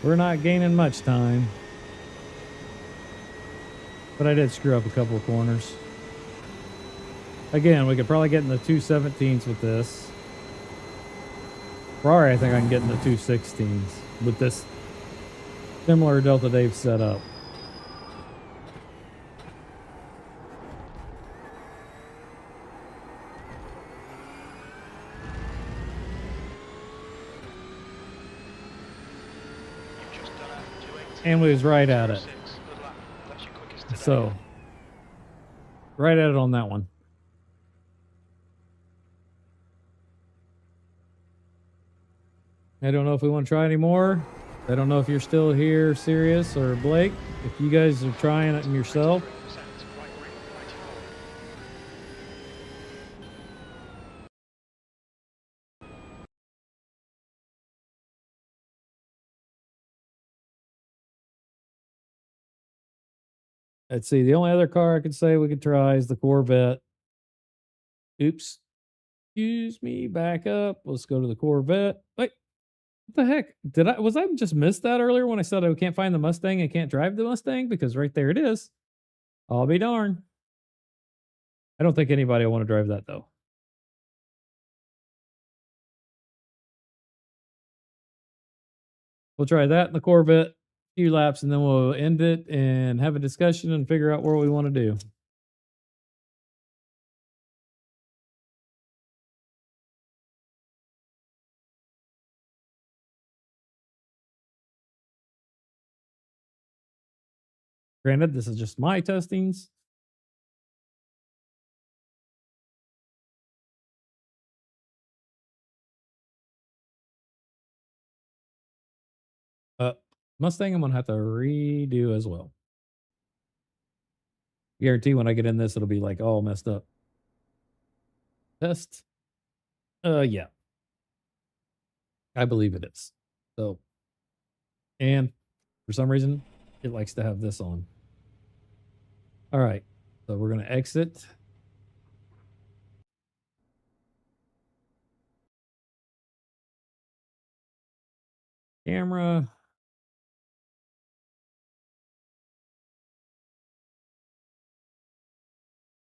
We're not gaining much time. But I did screw up a couple of corners. Again, we could probably get in the 217s with this. Ferrari, I think I can get in the 216s with this similar Delta Dave setup. You've just done a 280. And we was right at it. 06. Good lap. That's your quickest today. So, right at it on that one. I don't know if we want to try any more. I don't know if you're still here, Sirius or Blake. If you guys are trying it yourself. 93%, right ring, 94. Let's see. The only other car I could say we could try is the Corvette. Oops. Excuse me. Back up. Let's go to the Corvette. Wait. What the heck? Was I just missed that earlier when I said I can't find the Mustang and can't drive the Mustang? Because right there it is. I'll be darned. I don't think anybody will want to drive that though. We'll try that in the Corvette, a few laps, and then we'll end it and have a discussion and figure out what we want to do. Granted, this is just my testings. Mustang, I'm going to have to redo as well. Guarantee when I get in this, it'll be like all messed up. Test. Yeah. I believe it is. So, and for some reason, it likes to have this on. All right. So we're going to exit. Camera.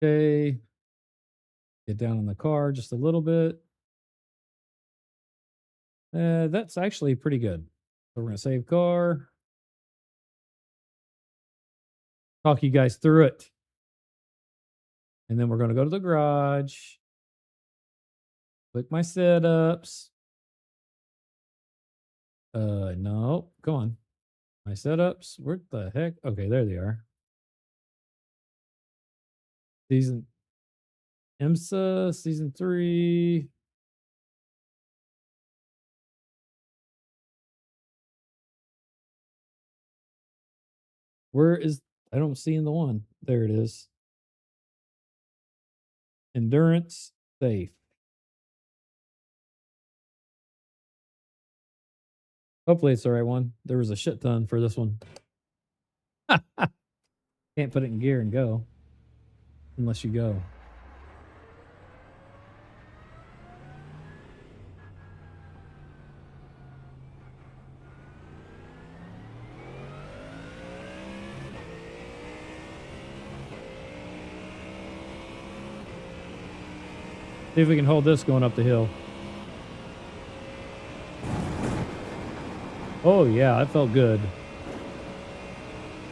Okay. Get down in the car just a little bit. That's actually pretty good. So we're going to save car. Talk you guys through it. And then we're going to go to the garage. Click my setups. No, come on. My setups. Where the heck? Okay, there they are. Season IMSA, season 3. Where is, I don't see in the one. There it is. Endurance, safe. Hopefully it's the right one. There was a shit ton for this one. Can't put it in gear and go. Unless you go. See if we can hold this going up the hill. Oh yeah, that felt good.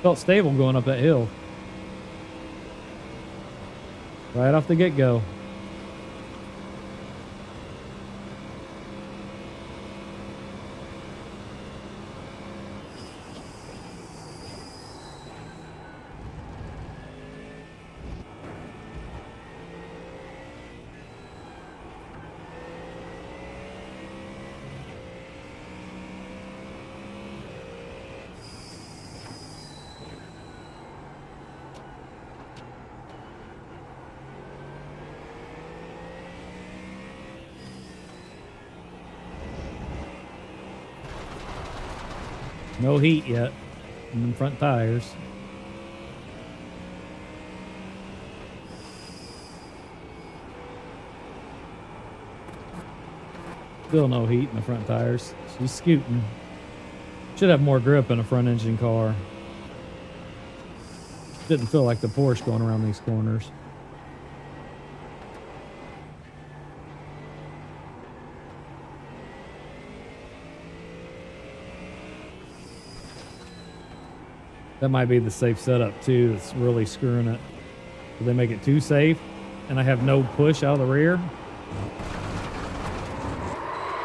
Felt stable going up that hill. Right off the get-go. No heat yet in the front tires. Still no heat in the front tires. She's scooting. Should have more grip in a front engine car. Didn't feel like the Porsche going around these corners. That might be the safe setup too that's really screwing it. Do they make it too safe and I have no push out of the rear?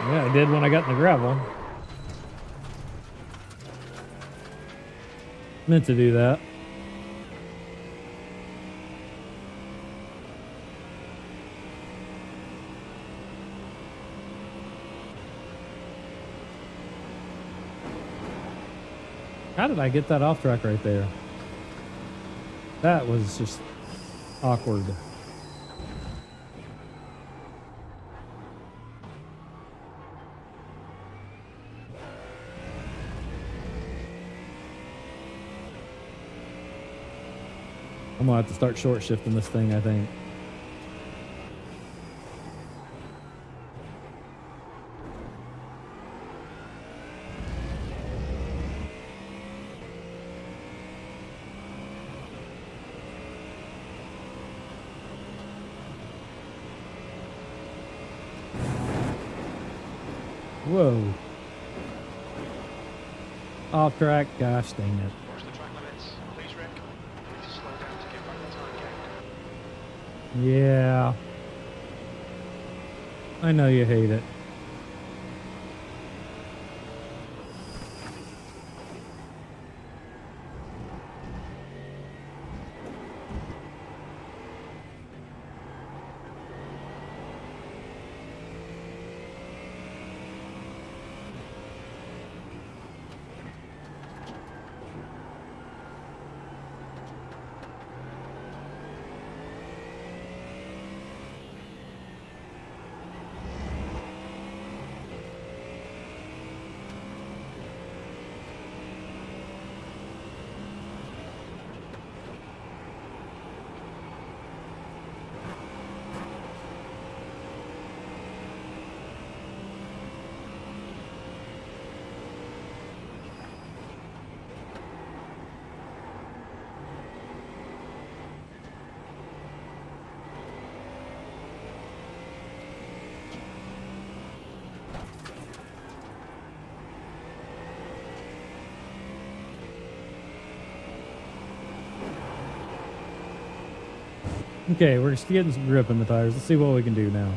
Yeah, I did when I got in the gravel. Meant to do that. How did I get that off track right there? That was just awkward. I'm gonna have to start short shifting this thing, I think. Whoa. Off track, gosh dang it. Watch the track limits. Please, Rick. You need to slow down to give back the time gained. Yeah. I know you hate it. Okay, we're just getting some grip in the tires. Let's see what we can do now.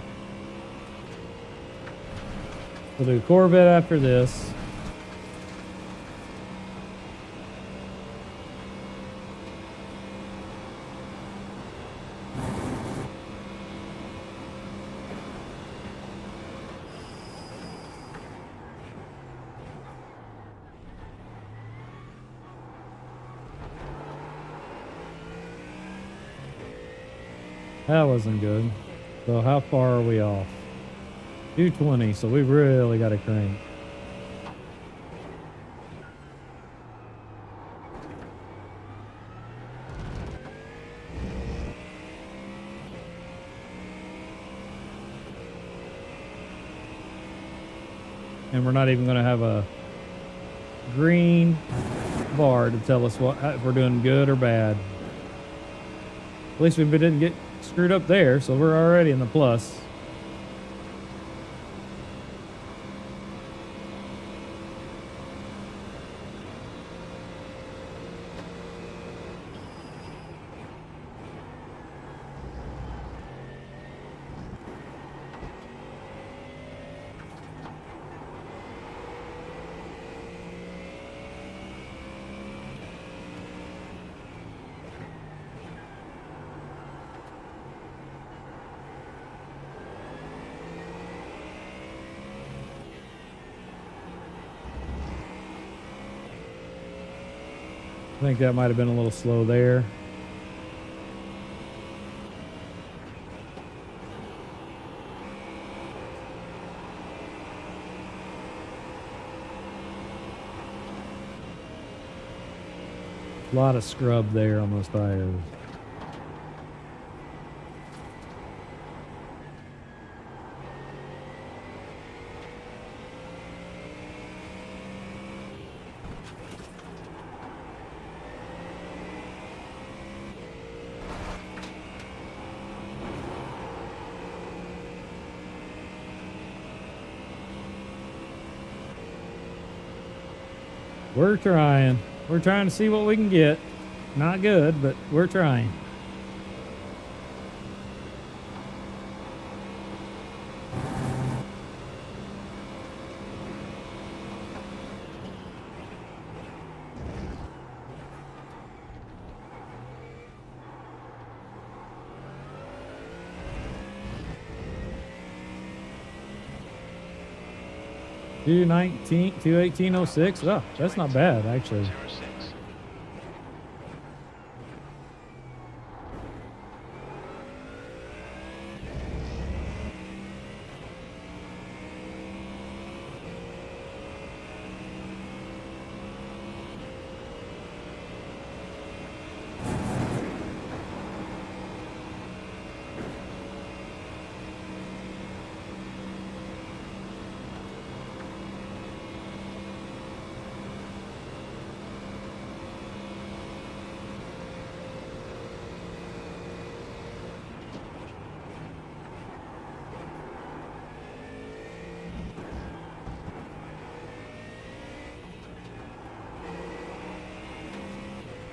We'll do Corvette after this. That wasn't good. So how far are we off? 220, so we really got to crank. And we're not even going to have a green bar to tell us what if we're doing good or bad. At least we didn't get screwed up there, so we're already in the plus. I think that might have been a little slow there. A lot of scrub there on those tires. We're trying. We're trying to see what we can get. Not good, but we're trying. Two 1806. Oh, that's not bad actually. 06.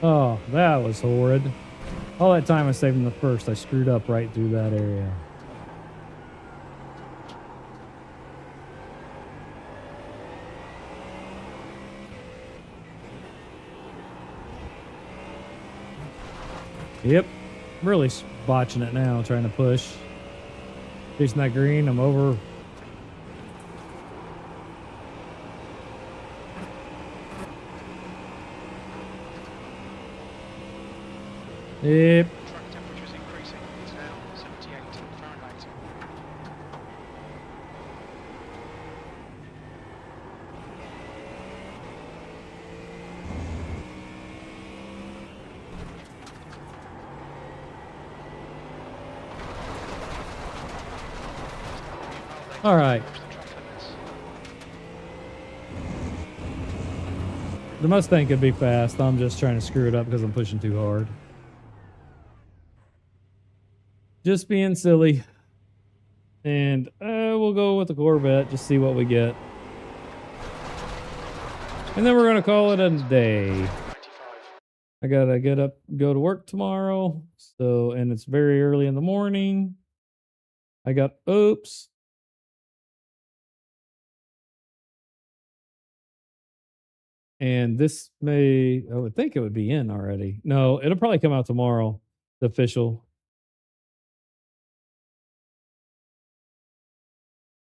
Oh, that was horrid. All that time I saved in the first, I screwed up right through that area. Yep. Really botching it now, trying to push. Chasing that green, I'm over. Yep. Track temperature is increasing. It's now 78 Fahrenheit. All right. Push the track limits. The Mustang could be fast. I'm just trying to screw it up because I'm pushing too hard. Just being silly. And we'll go with the Corvette, just see what we get. And then we're going to call it a day. 95. I got to get up, go to work tomorrow. So, and it's very early in the morning. I got, oops. And this may, I would think it would be in already. No, it'll probably come out tomorrow, the official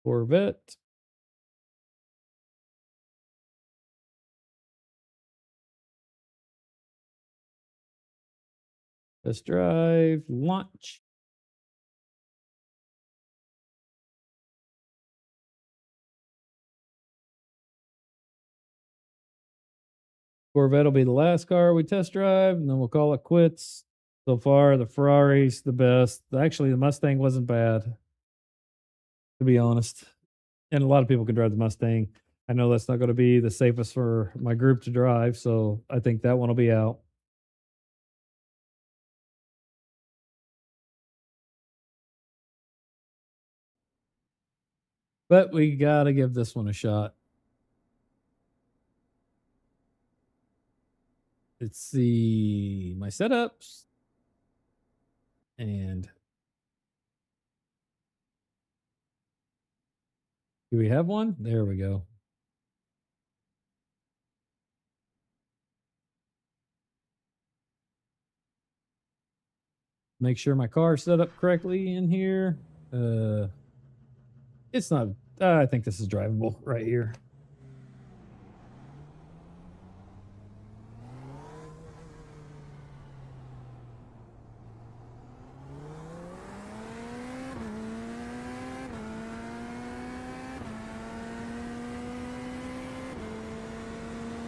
Corvette. Test drive, launch. Corvette will be the last car we test drive, and then we'll call it quits. So far, the Ferrari's the best. Actually, the Mustang wasn't bad, to be honest. And a lot of people can drive the Mustang. I know that's not going to be the safest for my group to drive, so I think that one will be out. But we got to give this one a shot. Let's see my setups. And do we have one? There we go. Make sure my car's set up correctly in here. It's not, I think this is drivable right here.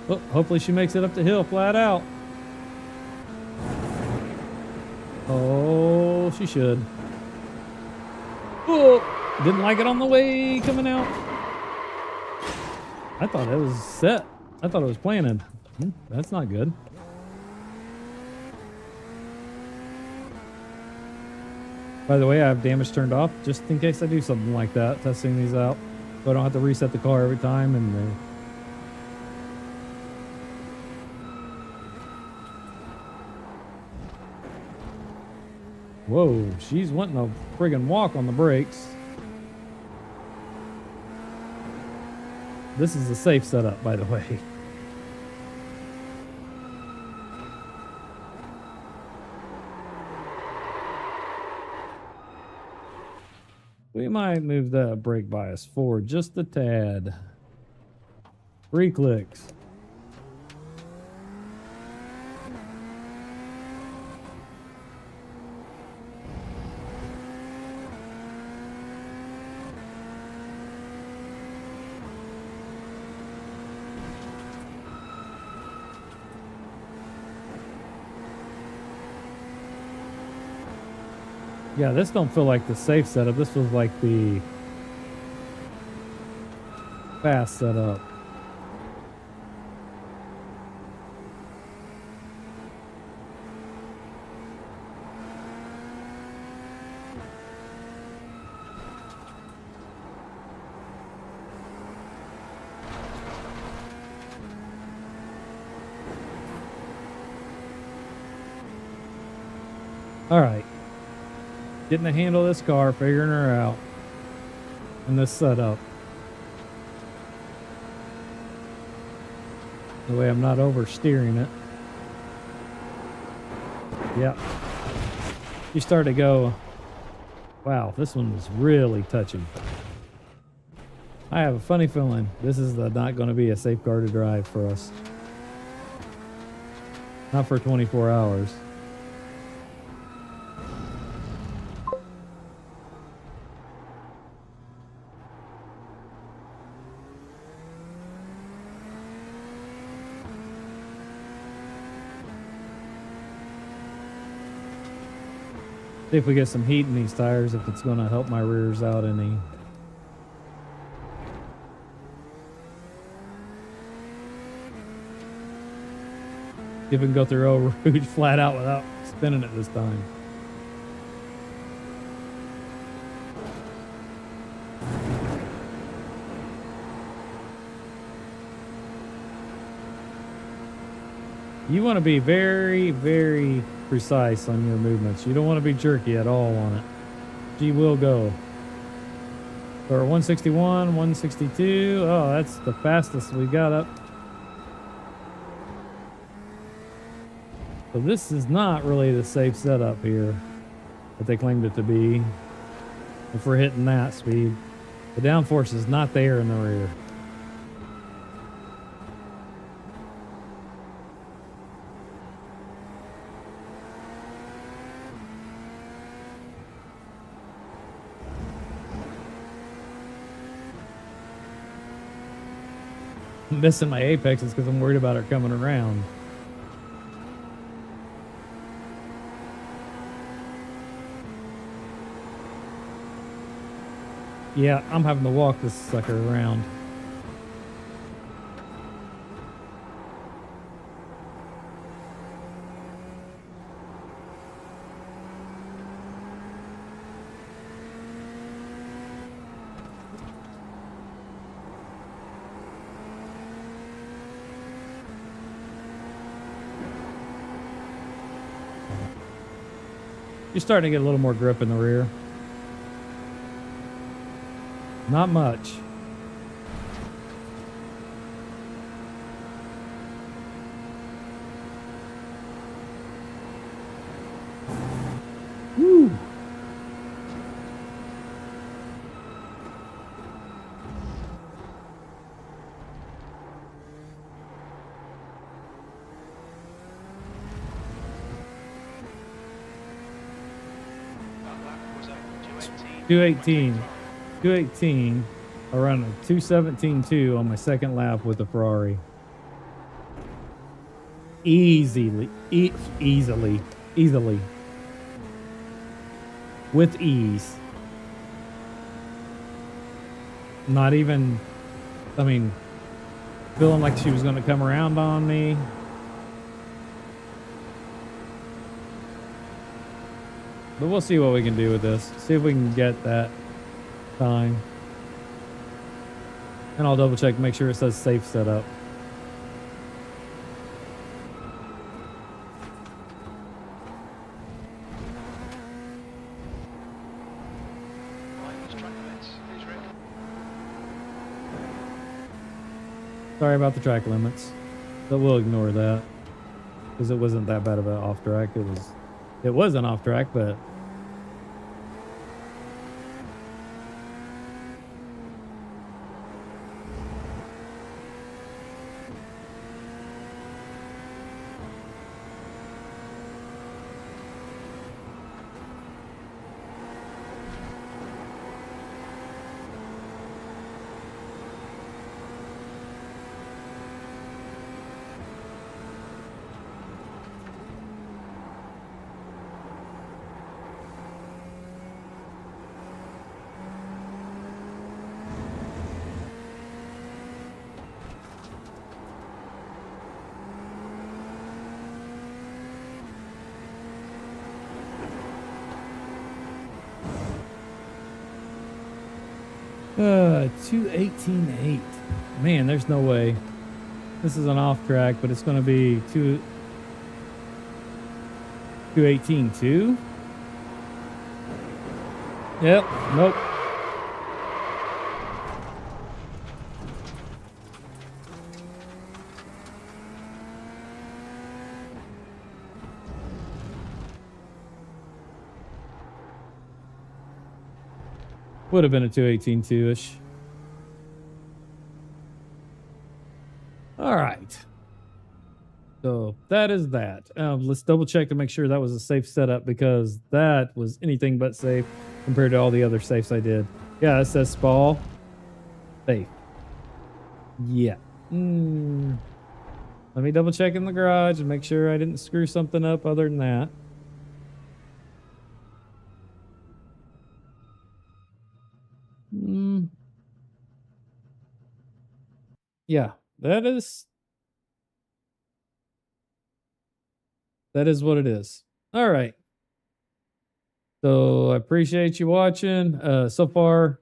Oh, hopefully she makes it up the hill flat out. Oh, she should. Oh, didn't like it on the way coming out. I thought it was set. I thought it was planted. That's not good. By the way, I have damage turned off just in case I do something like that, testing these out. So I don't have to reset the car every time. And Whoa, she's wanting a friggin' walk on the brakes. This is a safe setup, by the way. We might move that brake bias forward just a tad. 3 clicks. Yeah, this don't feel like the safe setup. This feels like the fast setup. All right. Getting the handle of this car, figuring her out. And this setup. The way I'm not oversteering it. Yep. You start to go, wow, this one was really touching. I have a funny feeling this is not going to be a safe car to drive for us. Not for 24 hours. See if we get some heat in these tires, if it's going to help my rears out any. See if we can go through Eau Rouge flat out without spinning it this time. You want to be very, very precise on your movements. You don't want to be jerky at all on it. She will go. So 161, 162. Oh, that's the fastest we got up. So this is not really the safe setup here that they claimed it to be. If we're hitting that speed, the downforce is not there in the rear. I'm missing my apexes because I'm worried about her coming around. Yeah, I'm having to walk this sucker around. You're starting to get a little more grip in the rear. Not much. Woo! That lap was at 218. 218. 218. Around a 217.2 on my second lap with the Ferrari. Easily. Easily. With ease. Not even, I mean, feeling like she was going to come around on me. But we'll see what we can do with this. See if we can get that time. And I'll double check, make sure it says safe setup. Sorry about the track limits, but we'll ignore that because it wasn't that bad of an off track. It was an off track, but uh, 218.8. Man, there's no way. This is an off track, but it's going to be 218.2. Yep. Nope. Would have been a 218.2-ish. All right. So that is that. Let's double check to make sure that was a safe setup because that was anything but safe compared to all the other safes I did. Yeah, it says Spall. Safe. Yeah. Let me double check in the garage and make sure I didn't screw something up other than that. Yeah, that is what it is. All right. So I appreciate you watching. So far,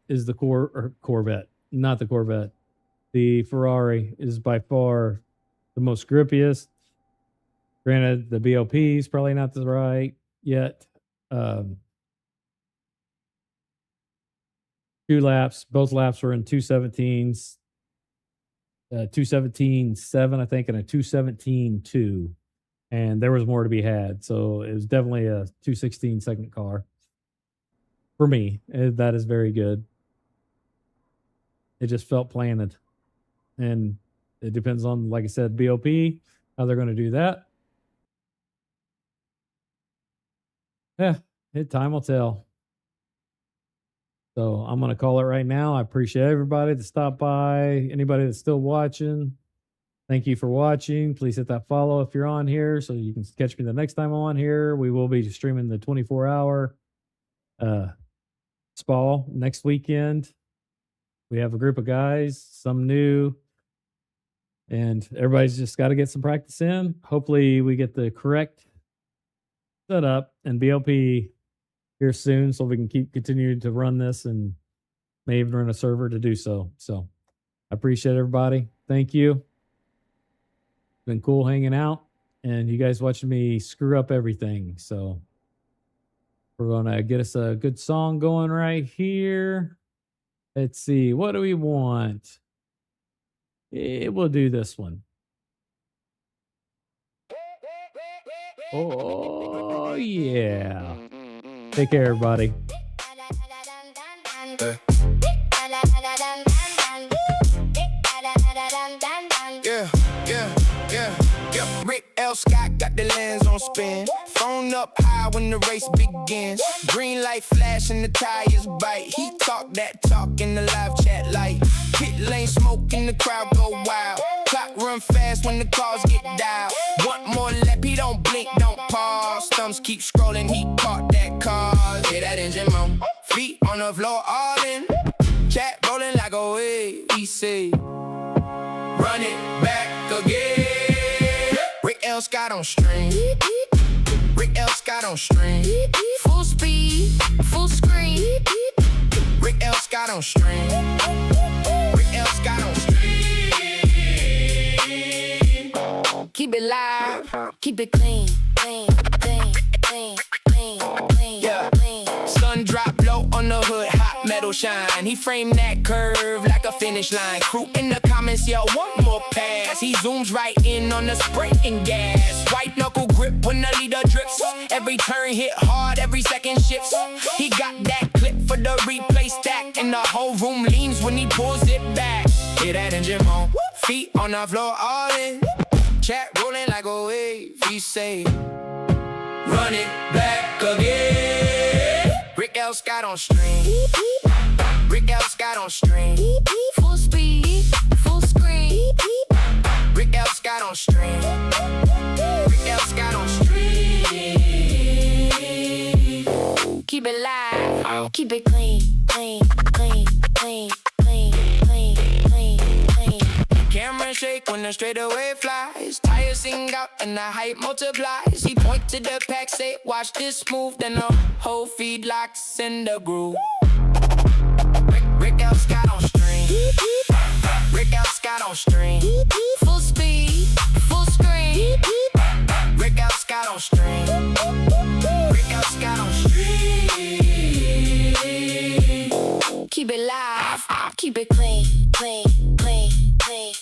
is the Corvette, not the Corvette. The Ferrari is by far the most grippiest. Granted, the BOP is probably not the right yet. 2 laps, both laps were in 217s. 217.7, I think, and a 217.2. And there was more to be had. So it was definitely a 216 second car. For me, that is very good. It just felt planted. And it depends on, like I said, BOP, how they're going to do that. Yeah, time will tell. So I'm going to call it right now. I appreciate everybody that stopped by. Anybody that's still watching, thank you for watching. Please hit that follow if you're on here so you can catch me the next time I'm on here. We will be streaming the 24-hour Spall next weekend. We have a group of guys, some new, and everybody's just got to get some practice in. Hopefully we get the correct setup and BOP here soon so we can continue to run this and may even run a server to do so. So I appreciate everybody. Thank you. It's been cool hanging out and you guys watching me screw up everything. So we're going to get us a good song going right here. Let's see. What do we want? We'll do this one. Oh, yeah. Take care, everybody. Yeah. Rick L. Scott got the lens on spin. Phone up high when the race begins. Green light flash and the tires bite. He talk that talk in the live chat like pit lane smoke and the crowd go wild. Clock run fast when the cars get dialed. Want more lap, he don't blink, don't pause. Thumbs keep scrolling, he caught that car. Hear that engine moan. Feet on the floor all in. Chat rolling like a wave. He say, run it back again. Rick L. Scott on string. Rick L. Scott on string. Full speed, full screen. Rick L. Scott on string. Rick L. Scott on string. Keep it live, keep it clean, clean, clean, clean, clean, clean. Yeah. Sun drop low on the hood, hot metal. shine. He framed that curve like a finish line. Crew in the comments yell one more pass. He zooms right in on the sprinting gas. White knuckle grip when the leader drips. Every turn hit hard, every second shifts. He got that clip for the replay stack, and the whole room leans when he pulls it back. Hear that engine moan, feet on the floor all in. Chat rolling like a wave. He say, run it back again. Rick L. Scott on string. Rick L. Scott on string. Full speed, full screen. Rick L. Scott on string. Rick L. Scott on string. Keep it live, keep it clean, clean, clean, clean, clean, clean, clean, clean. Camera shake when the straightaway flies. Tires sing out and the hype multiplies. He point to the pack, say, watch this move. Then the whole feed locks in the groove. Rick L. Scott on string. Rick L. Scott on string. Full speed, full screen. Rick L. Scott on string. Rick L. Scott on string. Keep it live, keep it clean, clean, clean, clean.